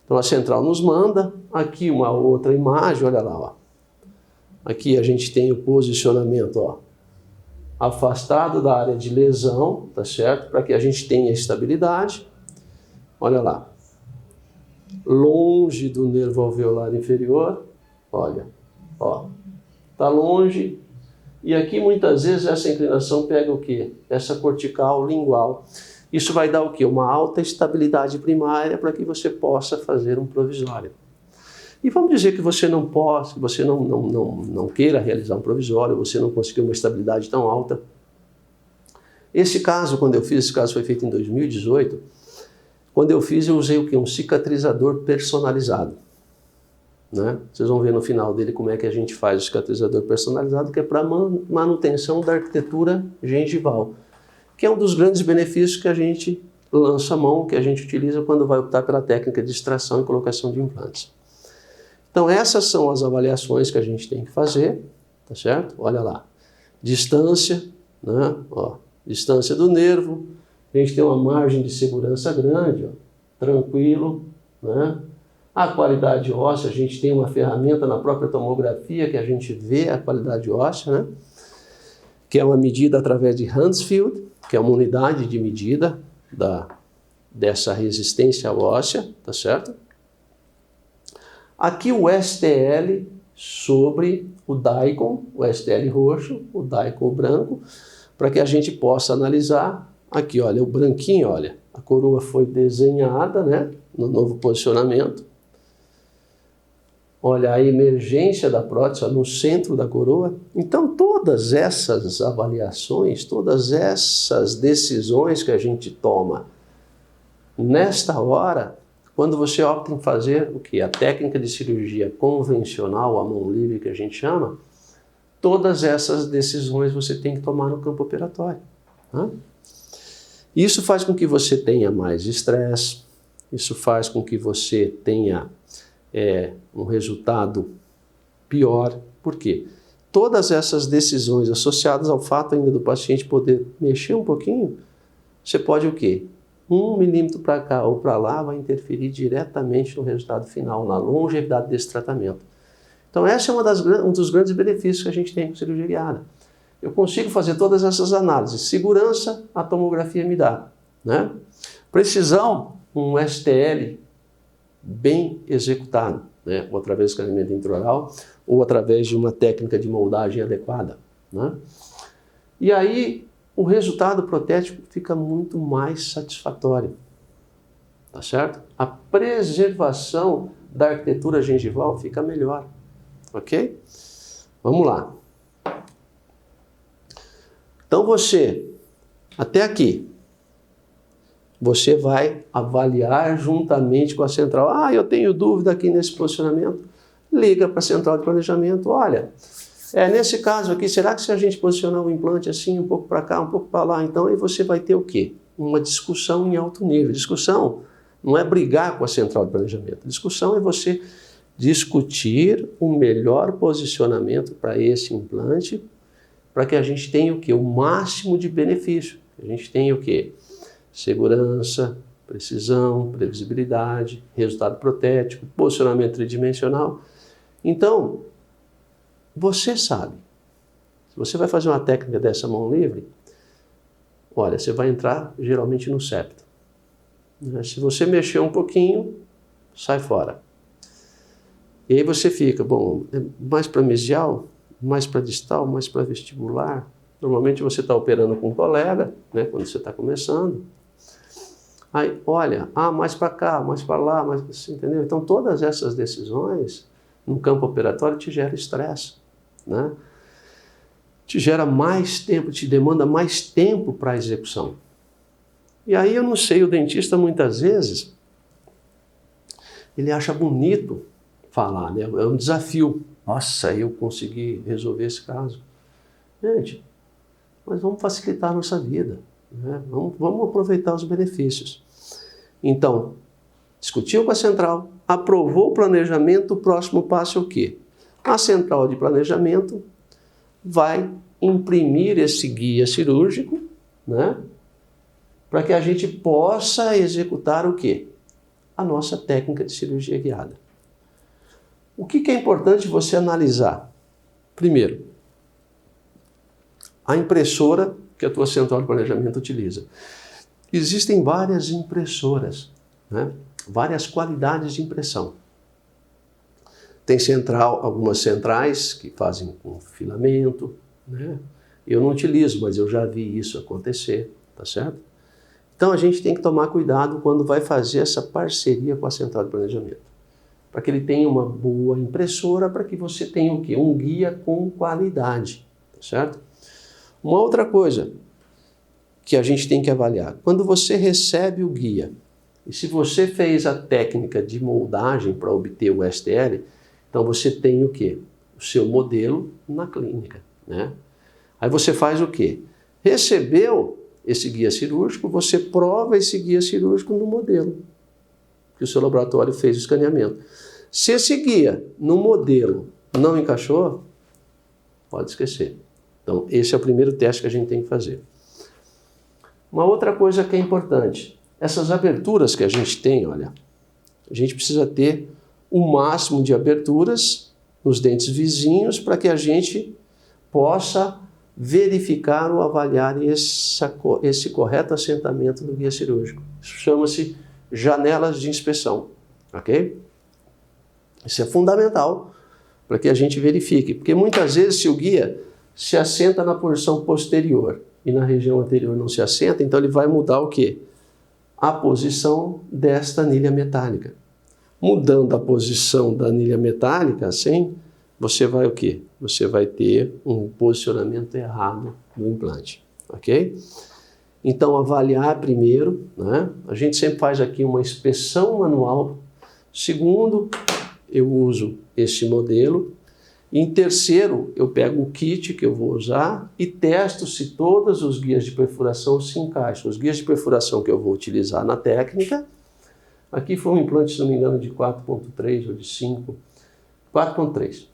Então a central nos manda, aqui uma outra imagem, olha lá, ó. Aqui a gente tem o posicionamento, ó, afastado da área de lesão, tá certo? Para que a gente tenha estabilidade. Olha lá. Longe do nervo alveolar inferior, olha, ó. Tá longe. E aqui muitas vezes essa inclinação pega o quê? Essa cortical lingual. Isso vai dar o quê? Uma alta estabilidade primária para que você possa fazer um provisório. E vamos dizer que você não possa, que você não queira realizar um provisório, você não conseguiu uma estabilidade tão alta. Esse caso, quando eu fiz, esse caso foi feito em 2018, quando eu fiz eu usei o quê? Um cicatrizador personalizado. Né? Vocês vão ver no final dele como é que a gente faz o cicatrizador personalizado, que é para manutenção da arquitetura gengival, que é um dos grandes benefícios que a gente lança a mão, que a gente utiliza quando vai optar pela técnica de extração e colocação de implantes. Então essas são as avaliações que a gente tem que fazer, tá certo? Olha lá, distância, né? Ó, distância do nervo, a gente tem uma margem de segurança grande, ó, tranquilo, né? A qualidade óssea, a gente tem uma ferramenta na própria tomografia que a gente vê a qualidade óssea, né? Que é uma medida através de Hansfield, que é uma unidade de medida dessa resistência óssea, tá certo? Aqui o STL sobre o Daikon, o STL roxo, o Daikon branco, para que a gente possa analisar. Aqui, olha, o branquinho, olha, a coroa foi desenhada, né, no novo posicionamento. Olha a emergência da prótese no centro da coroa. Então todas essas avaliações, todas essas decisões que a gente toma nesta hora, quando você opta em fazer o que? A técnica de cirurgia convencional, a mão livre que a gente chama, todas essas decisões você tem que tomar no campo operatório. Né? Isso faz com que você tenha mais estresse, isso faz com que você tenha um resultado pior. Por quê? todas essas decisões associadas ao fato ainda do paciente poder mexer um pouquinho, você pode o quê? 1 milímetro para cá ou para lá vai interferir diretamente no resultado final, na longevidade desse tratamento. Então esse é um dos grandes benefícios que a gente tem com cirurgia guiada. Eu consigo fazer todas essas análises. Segurança, a tomografia me dá, né? Precisão, um STL bem executado, né? Ou através do escaneamento intraoral, ou através de uma técnica de moldagem adequada, né? E aí o resultado protético fica muito mais satisfatório, tá certo? A preservação da arquitetura gengival fica melhor, ok? Vamos lá. Então você, até aqui, você vai avaliar juntamente com a central. Ah, eu tenho dúvida aqui nesse posicionamento. Liga para a central de planejamento. Olha, nesse caso aqui, será que se a gente posicionar o implante assim, um pouco para cá, um pouco para lá, então aí você vai ter o quê? Uma discussão em alto nível. Discussão não é brigar com a central de planejamento. Discussão é você discutir o melhor posicionamento para esse implante, para que a gente tenha o quê? O máximo de benefício. A gente tenha o quê? Segurança, precisão, previsibilidade, resultado protético, posicionamento tridimensional. Então, você sabe, se você vai fazer uma técnica dessa mão livre, olha, você vai entrar geralmente no septo. Se você mexer um pouquinho, sai fora. E aí você fica, bom, mais para mesial, mais para distal, mais para vestibular. Normalmente você está operando com um colega, né, quando você está começando. Aí, olha, mais para cá, mais para lá, mais, entendeu? Então, todas essas decisões no campo operatório te geram estresse, né? Te gera mais tempo, te demanda mais tempo para a execução. E aí, eu não sei, o dentista muitas vezes, ele acha bonito falar, né? É um desafio. Nossa, eu consegui resolver esse caso. Gente, mas vamos facilitar a nossa vida, né? Vamos aproveitar os benefícios. Então, discutiu com a central, aprovou o planejamento, o próximo passo é o quê? A central de planejamento vai imprimir esse guia cirúrgico, né? Para que a gente possa executar o quê? A nossa técnica de cirurgia guiada. O que é importante você analisar? Primeiro, a impressora que a tua central de planejamento utiliza. Existem várias impressoras, né? Várias qualidades de impressão. Tem algumas centrais que fazem com filamento, né? Eu não utilizo, mas eu já vi isso acontecer, tá certo? Então a gente tem que tomar cuidado quando vai fazer essa parceria com a central de planejamento, para que ele tenha uma boa impressora, para que você tenha o quê? Um guia com qualidade, tá certo? Uma outra coisa que a gente tem que avaliar, quando você recebe o guia, e se você fez a técnica de moldagem para obter o STL, então você tem o quê? O seu modelo na clínica, né? Aí você faz o quê? Recebeu esse guia cirúrgico, você prova esse guia cirúrgico no modelo, que o seu laboratório fez o escaneamento. Se esse guia no modelo não encaixou, pode esquecer. Então, esse é o primeiro teste que a gente tem que fazer. Uma outra coisa que é importante, essas aberturas que a gente tem, olha, a gente precisa ter o máximo de aberturas nos dentes vizinhos para que a gente possa verificar ou avaliar esse correto assentamento do guia cirúrgico. Isso chama-se janelas de inspeção, ok? Isso é fundamental para que a gente verifique, porque muitas vezes se o guia se assenta na porção posterior e na região anterior não se assenta, então ele vai mudar o quê? A posição desta anilha metálica. Mudando a posição da anilha metálica, assim, você vai o quê? Você vai ter um posicionamento errado do implante, ok? Então, avaliar primeiro, né? A gente sempre faz aqui uma inspeção manual. Segundo, eu uso esse modelo. Em terceiro, eu pego o kit que eu vou usar e testo se todos os guias de perfuração se encaixam. Os guias de perfuração que eu vou utilizar na técnica, aqui foi um implante, se não me engano, de 4.3 ou de 5, 4.3.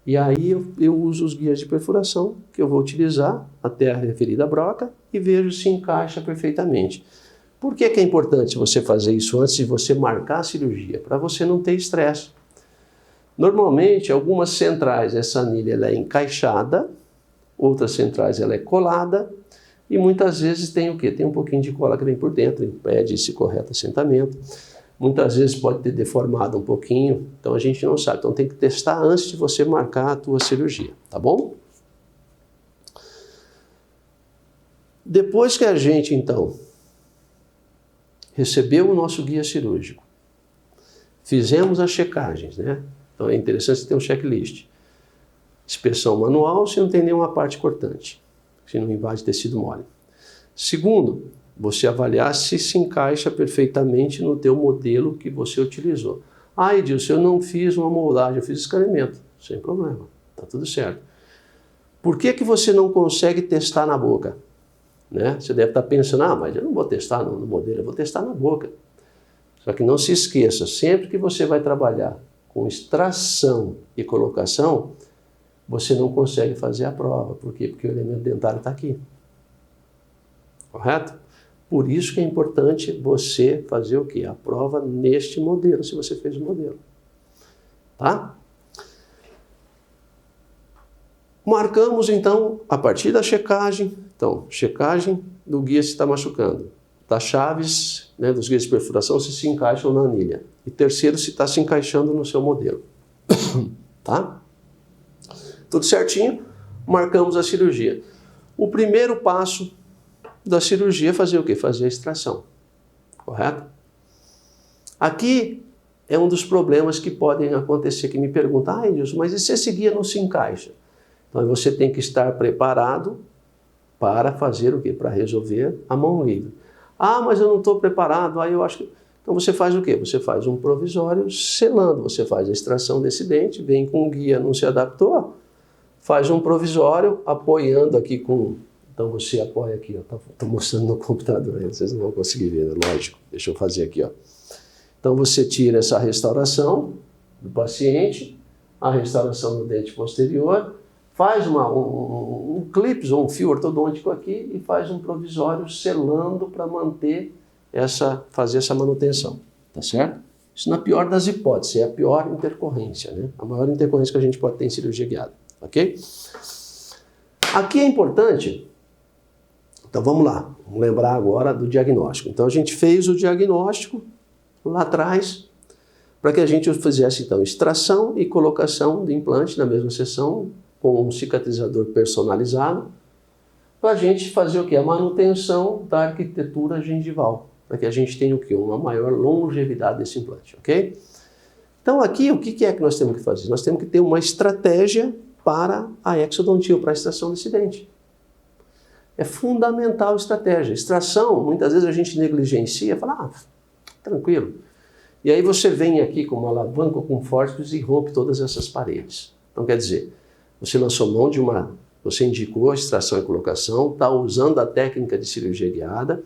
E aí eu uso os guias de perfuração que eu vou utilizar até a referida broca e vejo se encaixa perfeitamente. Por que é importante você fazer isso antes de você marcar a cirurgia? Para você não ter estresse. Normalmente, algumas centrais, essa anilha ela é encaixada, outras centrais ela é colada, e muitas vezes tem o quê? Tem um pouquinho de cola que vem por dentro, impede esse correto assentamento. Muitas vezes pode ter deformado um pouquinho, então a gente não sabe. Então tem que testar antes de você marcar a tua cirurgia, tá bom? Depois que a gente, então, recebeu o nosso guia cirúrgico, fizemos as checagens, né? Então é interessante você ter um checklist. Inspeção manual se não tem nenhuma parte cortante, se não invade tecido mole. Segundo, você avaliar se encaixa perfeitamente no teu modelo que você utilizou. Ah, Edilson, eu não fiz uma moldagem, eu fiz escaneamento. Sem problema, tá tudo certo. Por que você não consegue testar na boca? Né? Você deve estar pensando, mas eu não vou testar no modelo, eu vou testar na boca. Só que não se esqueça, sempre que você vai trabalhar com extração e colocação, você não consegue fazer a prova. Por quê? Porque o elemento dentário está aqui. Correto? Por isso que é importante você fazer o quê? A prova neste modelo, se você fez o modelo. Tá? Marcamos, então, a partir da checagem. Então, checagem do guia se está machucando. Das chaves, né, dos guias de perfuração, se encaixam na anilha. E terceiro, se está se encaixando no seu modelo. Tá? Tudo certinho, marcamos a cirurgia. O primeiro passo da cirurgia é fazer o quê? Fazer a extração. Correto? Aqui é um dos problemas que podem acontecer, que me perguntam, Edilson, mas e se esse guia não se encaixa? Então você tem que estar preparado para fazer o quê? Para resolver a mão livre. Mas eu não estou preparado, eu acho que... Então você faz o quê? Você faz um provisório selando, você faz a extração desse dente, vem com o guia, não se adaptou, faz um provisório apoiando aqui com... Então você apoia aqui, estou mostrando no computador, vocês não vão conseguir ver, né? Lógico. Deixa eu fazer aqui, ó. Então você tira essa restauração do paciente, a restauração do dente posterior, faz um clips ou um fio ortodôntico aqui e faz um provisório selando para manter fazer essa manutenção, tá certo? Isso na pior das hipóteses, é a pior intercorrência, né? A maior intercorrência que a gente pode ter em cirurgia guiada, ok? Aqui é importante... Então vamos lá, vamos lembrar agora do diagnóstico. Então a gente fez o diagnóstico lá atrás para que a gente fizesse então extração e colocação do implante na mesma sessão com um cicatrizador personalizado para a gente fazer o quê? A manutenção da arquitetura gengival, para que a gente tenha o quê? Uma maior longevidade desse implante, ok? Então aqui o que é que nós temos que fazer? Nós temos que ter uma estratégia para a exodontia, para a extração desse dente. É fundamental a estratégia. Extração, muitas vezes a gente negligencia, fala, tranquilo. E aí você vem aqui com uma alavanca ou com fórceps e rompe todas essas paredes. Então quer dizer, você lançou mão de você indicou a extração e colocação, está usando a técnica de cirurgia guiada,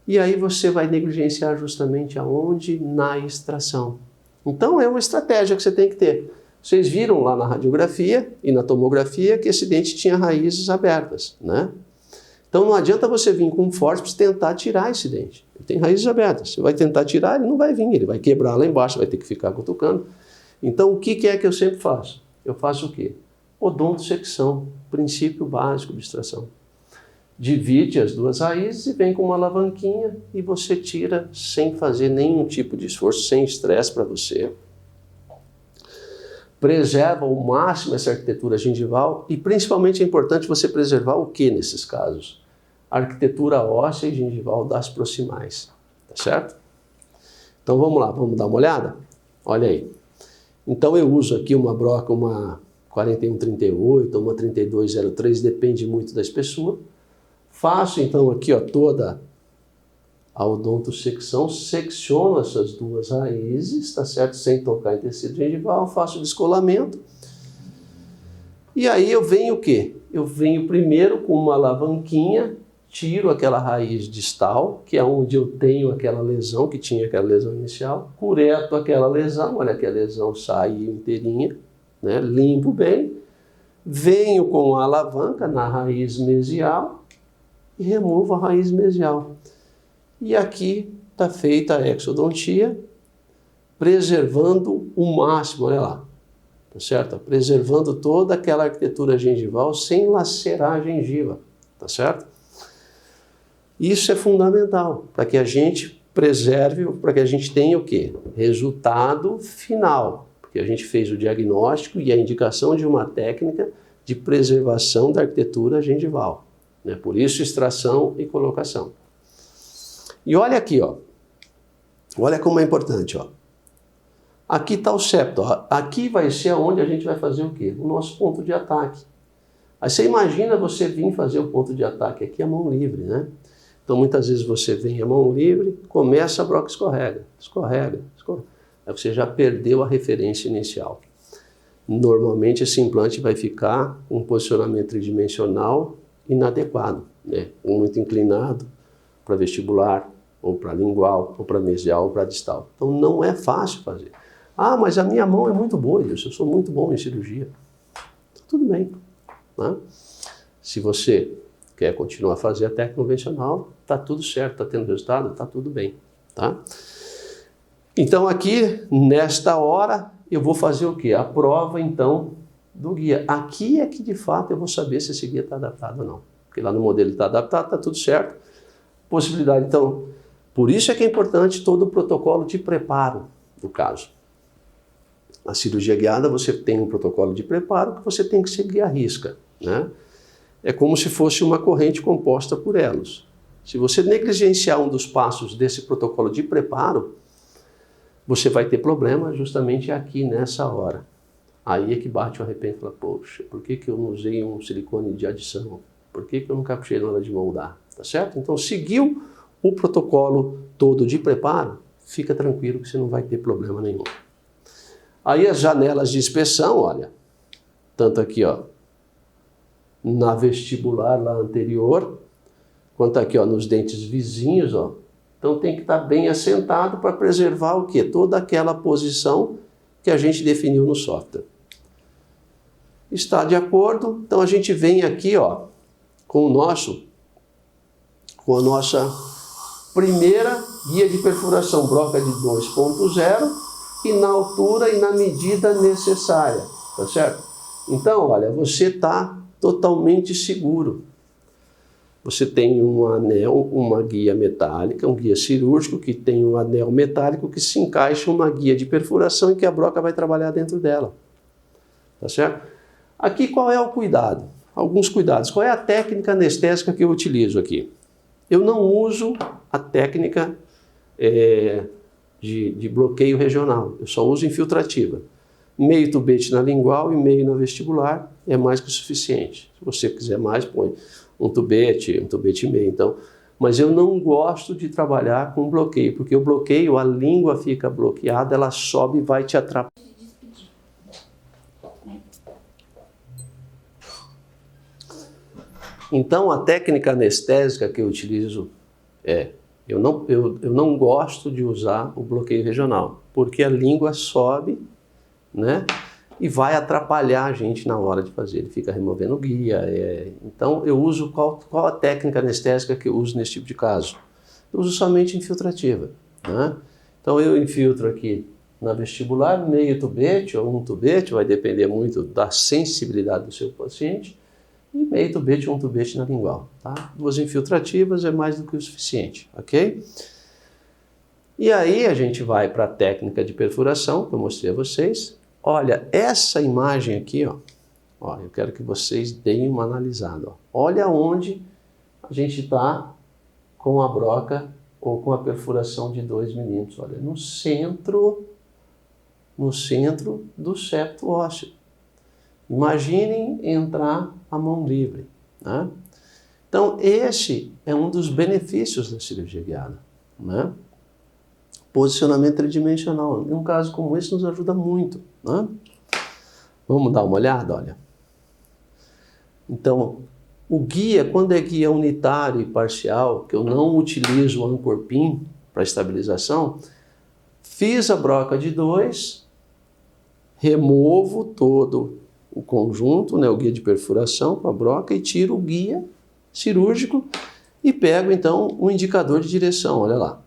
e aí você vai negligenciar justamente aonde? Na extração. Então é uma estratégia que você tem que ter. Vocês viram lá na radiografia e na tomografia que esse dente tinha raízes abertas, né? Então não adianta você vir com um fórceps tentar tirar esse dente. Ele tem raízes abertas. Você vai tentar tirar, ele não vai vir, ele vai quebrar lá embaixo, vai ter que ficar cutucando. Então o que é que eu sempre faço? Eu faço o quê? Odontosecção, princípio básico de extração. Divide as duas raízes e vem com uma alavanquinha e você tira sem fazer nenhum tipo de esforço, sem estresse para você. Preserva ao máximo essa arquitetura gengival e principalmente é importante você preservar o que nesses casos? A arquitetura óssea e gengival das proximais, tá certo? Então vamos lá, vamos dar uma olhada? Olha aí. Então eu uso aqui uma broca, uma 4138, uma 3203, depende muito da espessura. Faço então aqui toda a odontosecção, secciono essas duas raízes, tá certo? Sem tocar em tecido gengival, faço o descolamento. E aí eu venho o quê? Eu venho primeiro com uma alavanquinha, tiro aquela raiz distal, que é onde eu tenho aquela lesão, que tinha aquela lesão inicial, cureto aquela lesão, olha que a lesão sai inteirinha, né? Limpo bem, venho com a alavanca na raiz mesial e removo a raiz mesial. E aqui está feita a exodontia, preservando o máximo, olha lá, tá certo? Preservando toda aquela arquitetura gengival sem lacerar a gengiva, tá certo? Isso é fundamental para que a gente preserve, para que a gente tenha o quê? Resultado final, porque a gente fez o diagnóstico e a indicação de uma técnica de preservação da arquitetura gengival, né? Por isso, extração e colocação. E olha aqui, ó. Olha como é importante, ó. Aqui está o septo, ó. Aqui vai ser onde a gente vai fazer o quê? O nosso ponto de ataque. Aí você imagina você vir fazer o ponto de ataque aqui a mão livre, né? Então muitas vezes você vem a mão livre, começa a broca escorrega, escorrega, escorrega. Aí você já perdeu a referência inicial. Normalmente esse implante vai ficar com um posicionamento tridimensional inadequado, né? Muito inclinado para vestibular, ou para lingual, ou para mesial, ou para distal. Então não é fácil fazer. Ah, mas a minha mão é muito boa, eu sou muito bom em cirurgia. Tudo bem, né? Se você quer continuar a fazer a técnica convencional, está tudo certo, está tendo resultado, está tudo bem, tá? Então aqui, nesta hora, eu vou fazer o quê? A prova, então, do guia. Aqui é que, de fato, eu vou saber se esse guia está adaptado ou não. Porque lá no modelo está adaptado, está tudo certo. Possibilidade, então, por isso é que é importante todo o protocolo de preparo do caso. A cirurgia guiada, você tem um protocolo de preparo que você tem que seguir à risca, né? É como se fosse uma corrente composta por elos. Se você negligenciar um dos passos desse protocolo de preparo, você vai ter problema justamente aqui nessa hora. Aí é que bate o arrependimento e fala, poxa, por que eu não usei um silicone de adição? Por que eu não caprichei na hora de moldar? Tá certo? Então, seguiu o protocolo todo de preparo, fica tranquilo que você não vai ter problema nenhum. Aí as janelas de inspeção, olha, tanto aqui, ó, na vestibular lá anterior, quanto aqui, ó, nos dentes vizinhos, ó. Então tem que estar bem assentado para preservar o quê? Toda aquela posição que a gente definiu no software. Está de acordo? Então a gente vem aqui, ó, com a nossa primeira guia de perfuração, broca de 2.0, e na altura e na medida necessária, tá certo? Então, olha, você está totalmente seguro. Você tem um anel, uma guia metálica, um guia cirúrgico que tem um anel metálico que se encaixa uma guia de perfuração e que a broca vai trabalhar dentro dela. Tá certo? Aqui qual é o cuidado? Alguns cuidados. Qual é a técnica anestésica que eu utilizo aqui? Eu não uso a técnica de bloqueio regional, eu só uso infiltrativa. Meio tubete na lingual e meio na vestibular é mais que o suficiente. Se você quiser mais, põe um tubete e meio. Então, mas eu não gosto de trabalhar com bloqueio, porque o bloqueio, a língua fica bloqueada, ela sobe e vai te atrapalhar. Então, a técnica anestésica que eu utilizo eu não gosto de usar o bloqueio regional, porque a língua sobe, né? E vai atrapalhar a gente na hora de fazer. Ele fica removendo o guia. Então, eu uso qual a técnica anestésica que eu uso nesse tipo de caso? Eu uso somente infiltrativa, né? Então, eu infiltro aqui na vestibular, meio tubete ou um tubete, vai depender muito da sensibilidade do seu paciente, e meio tubete ou um tubete na lingual, tá? 2 infiltrativas é mais do que o suficiente, ok? E aí a gente vai para a técnica de perfuração, que eu mostrei a vocês. Olha, essa imagem aqui, ó, eu quero que vocês deem uma analisada. Ó. Olha onde a gente está com a broca ou com a perfuração de 2 milímetros. Olha, no centro do septo ósseo. Imaginem entrar a mão livre, né? Então, esse é um dos benefícios da cirurgia guiada, né? Posicionamento tridimensional. Em um caso como esse, nos ajuda muito, né? Vamos dar uma olhada, olha. Então, o guia, quando é guia unitário e parcial, que eu não utilizo o anchor pin para estabilização, fiz a broca de 2, removo todo o conjunto, né, o guia de perfuração com a broca, e tiro o guia cirúrgico e pego então o indicador de direção, olha lá.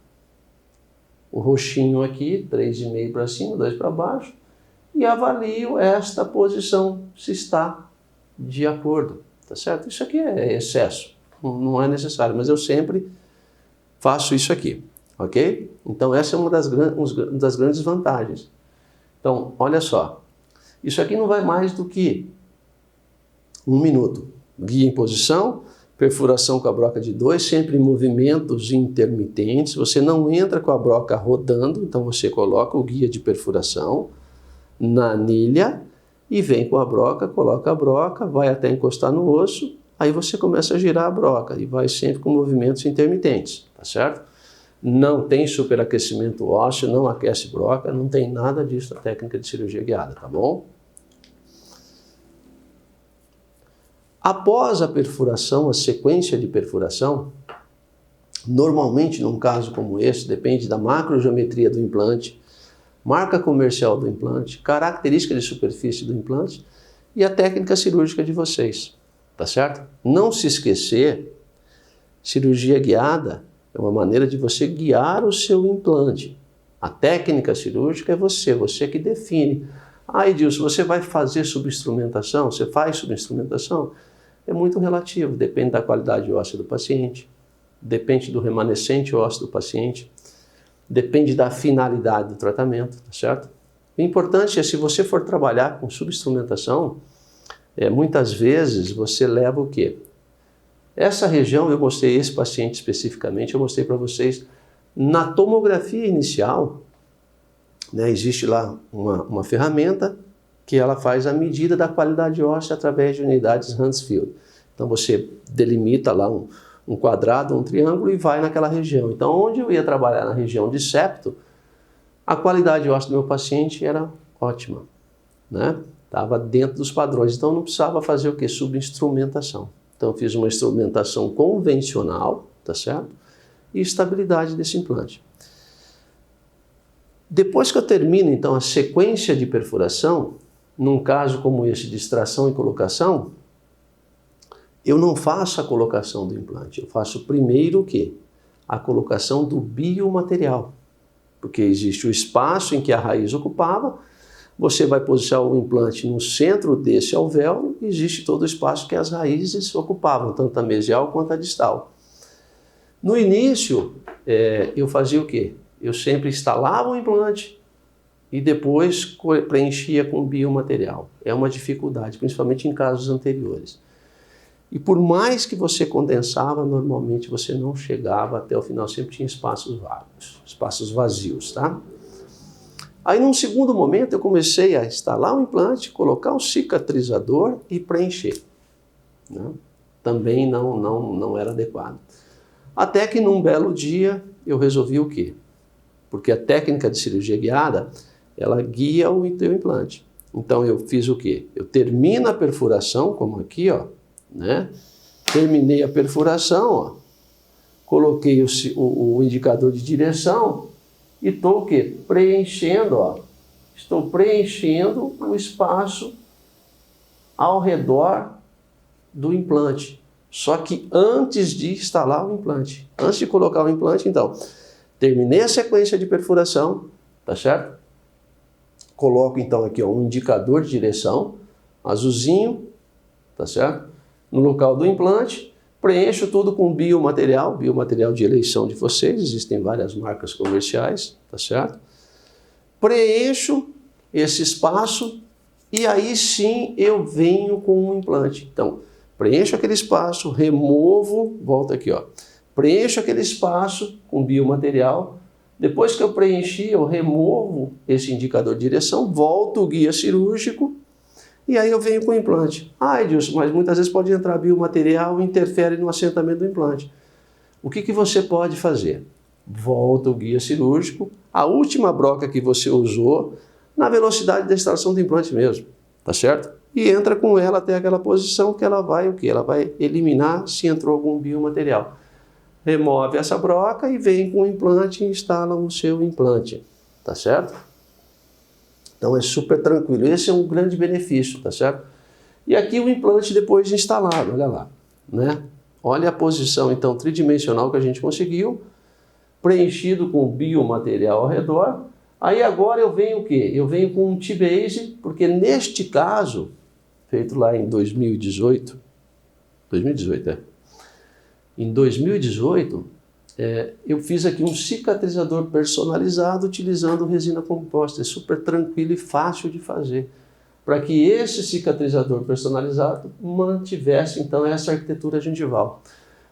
O roxinho aqui, 3,5 para cima, 2 para baixo, e avalio esta posição, se está de acordo, tá certo? Isso aqui é excesso, não é necessário, mas eu sempre faço isso aqui, ok? Então essa é uma das grandes vantagens. Então, olha só, isso aqui não vai mais do que 1 minuto. Guia em posição, perfuração com a broca de 2, sempre em movimentos intermitentes. Você não entra com a broca rodando, então você coloca o guia de perfuração na anilha e vem com a broca, coloca a broca, vai até encostar no osso, aí você começa a girar a broca e vai sempre com movimentos intermitentes, tá certo? Não tem superaquecimento ósseo, não aquece broca, não tem nada disso na técnica de cirurgia guiada, tá bom? Após a perfuração, a sequência de perfuração, normalmente num caso como esse, depende da macrogeometria do implante, marca comercial do implante, característica de superfície do implante e a técnica cirúrgica de vocês, tá certo? Não se esquecer, cirurgia guiada é uma maneira de você guiar o seu implante. A técnica cirúrgica é você que define. Ah, Edilson, você vai fazer subinstrumentação? Você faz subinstrumentação? É muito relativo, depende da qualidade óssea do paciente, depende do remanescente ósseo do paciente, depende da finalidade do tratamento, tá certo? O importante é, se você for trabalhar com subinstrumentação, muitas vezes você leva o quê? Essa região, eu mostrei esse paciente especificamente, eu mostrei para vocês, na tomografia inicial, né, existe lá uma ferramenta que ela faz a medida da qualidade óssea através de unidades Hansfield. Então você delimita lá um quadrado, um triângulo e vai naquela região. Então onde eu ia trabalhar na região de septo, a qualidade óssea do meu paciente era ótima, né? Estava dentro dos padrões, então não precisava fazer o que? Subinstrumentação. Então eu fiz uma instrumentação convencional, tá certo? E estabilidade desse implante. Depois que eu termino então a sequência de perfuração, num caso como esse de extração e colocação, eu não faço a colocação do implante, eu faço primeiro o quê? A colocação do biomaterial, porque existe o espaço em que a raiz ocupava, você vai posicionar o implante no centro desse alvéolo e existe todo o espaço que as raízes ocupavam, tanto a mesial quanto a distal. No início, eu fazia o quê? Eu sempre instalava o implante e depois preenchia com biomaterial. É uma dificuldade, principalmente em casos anteriores. E por mais que você condensava, normalmente você não chegava até o final, sempre tinha espaços vagos, espaços vazios, tá? Aí, num segundo momento, eu comecei a instalar o implante, colocar um cicatrizador e preencher, né? Também não era adequado. Até que num belo dia eu resolvi o quê? Porque a técnica de cirurgia guiada, ela guia o teu implante. Então eu fiz o quê? Eu termino a perfuração, como aqui, ó, né? Terminei a perfuração, ó, coloquei o indicador de direção e estou o quê? Preenchendo, ó. Estou preenchendo o espaço ao redor do implante. Só que antes de instalar o implante, antes de colocar o implante, então, terminei a sequência de perfuração, tá certo? Coloco então aqui, ó, um indicador de direção, azulzinho, tá certo? No local do implante, preencho tudo com biomaterial de eleição de vocês, existem várias marcas comerciais, tá certo? Preencho esse espaço e aí sim eu venho com um implante. Então, preencho aquele espaço, removo, volta aqui, ó. Preencho aquele espaço com biomaterial. Depois que eu preenchi, eu removo esse indicador de direção, volto o guia cirúrgico e aí eu venho com o implante. Ah, Edilson, mas muitas vezes pode entrar biomaterial e interfere no assentamento do implante. O que você pode fazer? Volta o guia cirúrgico, a última broca que você usou, na velocidade da extração do implante mesmo, tá certo? E entra com ela até aquela posição que ela vai o quê? Ela vai eliminar se entrou algum biomaterial. Remove essa broca e vem com o implante e instala o seu implante, tá certo? Então é super tranquilo. Esse é um grande benefício, tá certo? E aqui o implante depois de instalado, olha lá, né? Olha a posição, então, tridimensional que a gente conseguiu, preenchido com biomaterial ao redor. Aí agora eu venho o quê? Eu venho com um T-Base, porque neste caso, feito lá em 2018, Em 2018, eu fiz aqui um cicatrizador personalizado utilizando resina composta. É super tranquilo e fácil de fazer, para que esse cicatrizador personalizado mantivesse, então, essa arquitetura gengival.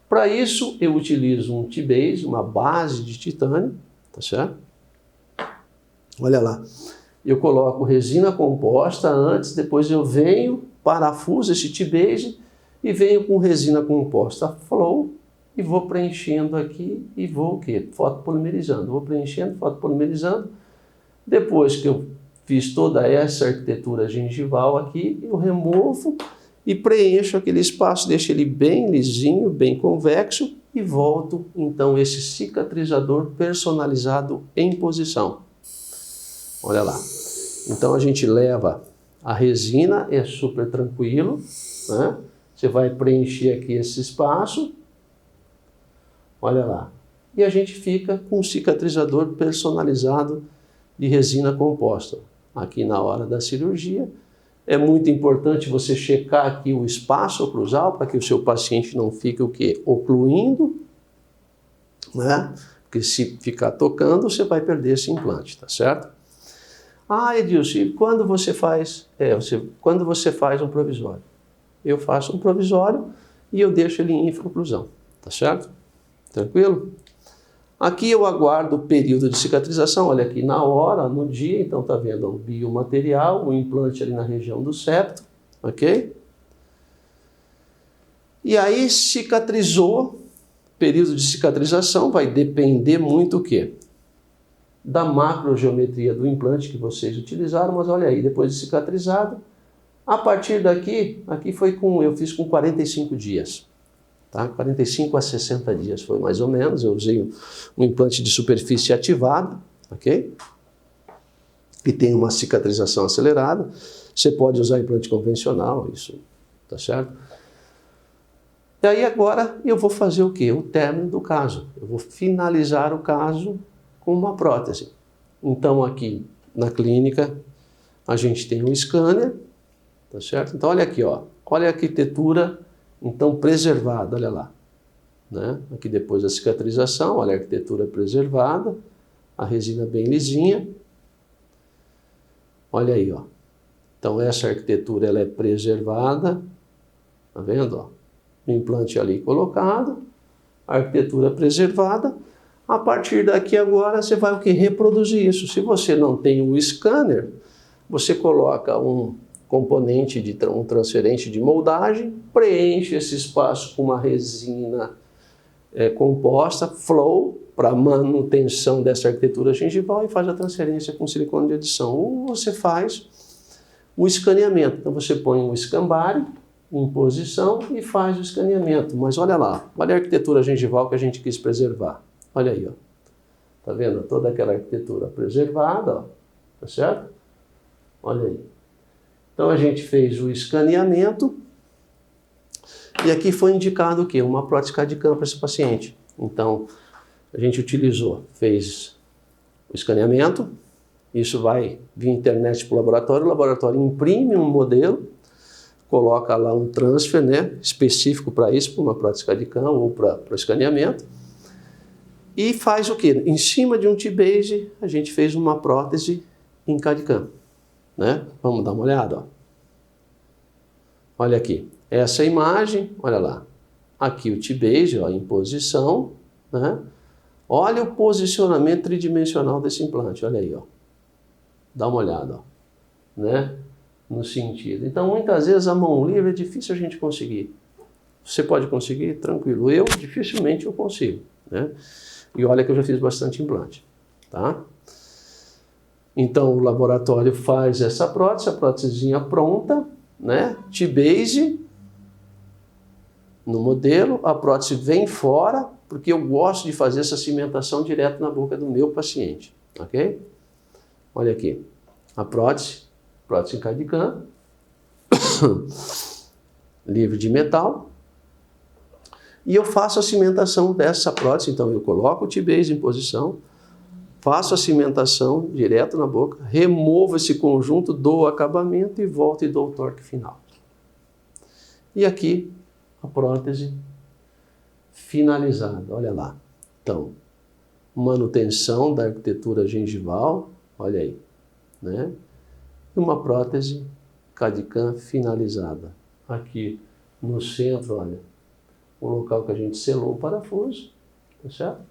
Para isso, eu utilizo um T-Base, uma base de titânio, tá certo? Olha lá. Eu coloco resina composta antes, depois eu venho, parafuso esse T-Base e venho com resina composta flow e vou preenchendo aqui e vou o quê? Fotopolimerizando. Vou preenchendo, fotopolimerizando. Depois que eu fiz toda essa arquitetura gengival aqui, eu removo e preencho aquele espaço, deixo ele bem lisinho, bem convexo e volto, então, esse cicatrizador personalizado em posição. Olha lá. Então, a gente leva a resina, é super tranquilo, né? Você vai preencher aqui esse espaço, olha lá. E a gente fica com um cicatrizador personalizado de resina composta. Aqui na hora da cirurgia, é muito importante você checar aqui o espaço oclusal para que o seu paciente não fique o quê? Ocluindo, né? Porque se ficar tocando, você vai perder esse implante, tá certo? Ah, Edilson, e quando você faz? Quando você faz um provisório? Eu faço um provisório e eu deixo ele em infraoclusão, tá certo? Tranquilo? Aqui eu aguardo o período de cicatrização, olha aqui, na hora, no dia, então tá vendo o biomaterial, o implante ali na região do septo, ok? E aí cicatrizou, período de cicatrização vai depender muito o quê? Da macrogeometria do implante que vocês utilizaram, mas olha aí, depois de cicatrizado, a partir daqui, eu fiz com 45 dias. Tá? 45 a 60 dias foi mais ou menos, eu usei um implante de superfície ativada, ok? E tem uma cicatrização acelerada. Você pode usar implante convencional, isso, tá certo? E aí agora eu vou fazer o quê? O término do caso. Eu vou finalizar o caso com uma prótese. Então aqui na clínica a gente tem um scanner, tá certo? Então olha aqui, ó, olha a arquitetura então preservada, olha lá, né? Aqui depois da cicatrização, olha a arquitetura preservada, a resina bem lisinha, olha aí, ó. Então essa arquitetura ela é preservada, tá vendo, ó? O implante ali colocado, a arquitetura preservada. A partir daqui agora você vai o que? Reproduzir isso. Se você não tem o scanner, você coloca um componente de um transferente de moldagem, preenche esse espaço com uma resina composta, flow, para manutenção dessa arquitetura gengival e faz a transferência com silicone de adição. Ou você faz o escaneamento. Então você põe um escambare em posição e faz o escaneamento. Mas olha lá, olha a arquitetura gengival que a gente quis preservar. Olha aí, ó. Tá vendo? Toda aquela arquitetura preservada, ó. Tá certo? Olha aí. Então a gente fez o escaneamento e aqui foi indicado o quê? Uma prótese CAD/CAM para esse paciente. Então a gente fez o escaneamento, isso vai via internet para o laboratório imprime um modelo, coloca lá um transfer, né, específico para isso, para uma prótese CAD/CAM ou para o escaneamento, e faz o quê? Em cima de um T-Base a gente fez uma prótese em CAD/CAM. Né? Vamos dar uma olhada, ó. Olha aqui, essa imagem, olha lá, aqui o T-Base, ó, em posição, né? Olha o posicionamento tridimensional desse implante, olha aí, ó. Dá uma olhada, ó, né? No sentido. Então, muitas vezes a mão livre é difícil a gente conseguir. Você pode conseguir? Tranquilo. Eu, dificilmente eu consigo, né? E olha que eu já fiz bastante implante, tá? Então, o laboratório faz essa prótese, a prótesezinha pronta, né? T-Base no modelo, a prótese vem fora, porque eu gosto de fazer essa cimentação direto na boca do meu paciente, ok? Olha aqui. a prótese em CAD/CAM, livre de metal, e eu faço a cimentação dessa prótese. Então eu coloco o T-Base em posição, faço a cimentação direto na boca, removo esse conjunto, dou o acabamento e volto e dou o torque final. E aqui a prótese finalizada, olha lá. Então, manutenção da arquitetura gengival, olha aí, né? E uma prótese CAD/CAM finalizada. Aqui no centro, olha, o local que a gente selou o parafuso, tá certo?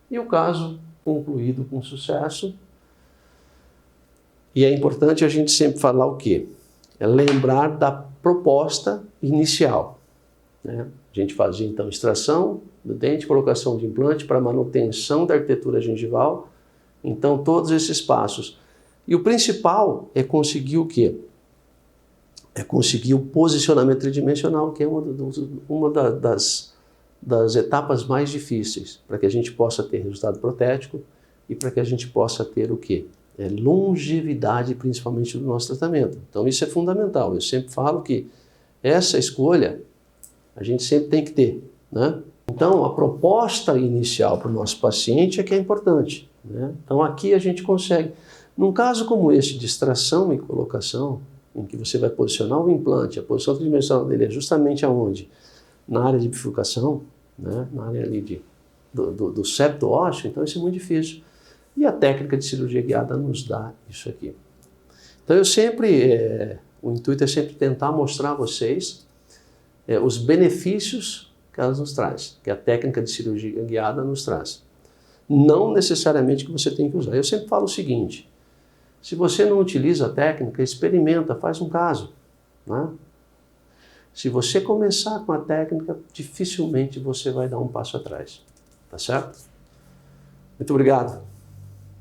E o caso concluído com sucesso. E é importante a gente sempre falar o quê? É lembrar da proposta inicial, né? A gente fazia então extração do dente, colocação de implante para manutenção da arquitetura gengival. Então todos esses passos. E o principal é conseguir o quê? É conseguir o posicionamento tridimensional, que é uma das etapas mais difíceis, para que a gente possa ter resultado protético e para que a gente possa ter o quê? Longevidade, principalmente do nosso tratamento. Então isso é fundamental. Eu sempre falo que essa escolha a gente sempre tem que ter, né? Então a proposta inicial para o nosso paciente é que é importante, né? Então aqui a gente consegue, num caso como esse de extração e colocação, em que você vai posicionar o implante, a posição tridimensional dele é justamente aonde? Na área de bifurcação, né? Na área ali do septo ósseo, então isso é muito difícil. E a técnica de cirurgia guiada nos dá isso aqui. Então eu sempre, o intuito é sempre tentar mostrar a vocês os benefícios que ela nos traz, que a técnica de cirurgia guiada nos traz. Não necessariamente que você tem que usar. Eu sempre falo o seguinte, se você não utiliza a técnica, experimenta, faz um caso, né? Se você começar com a técnica, dificilmente você vai dar um passo atrás, tá certo? Muito obrigado.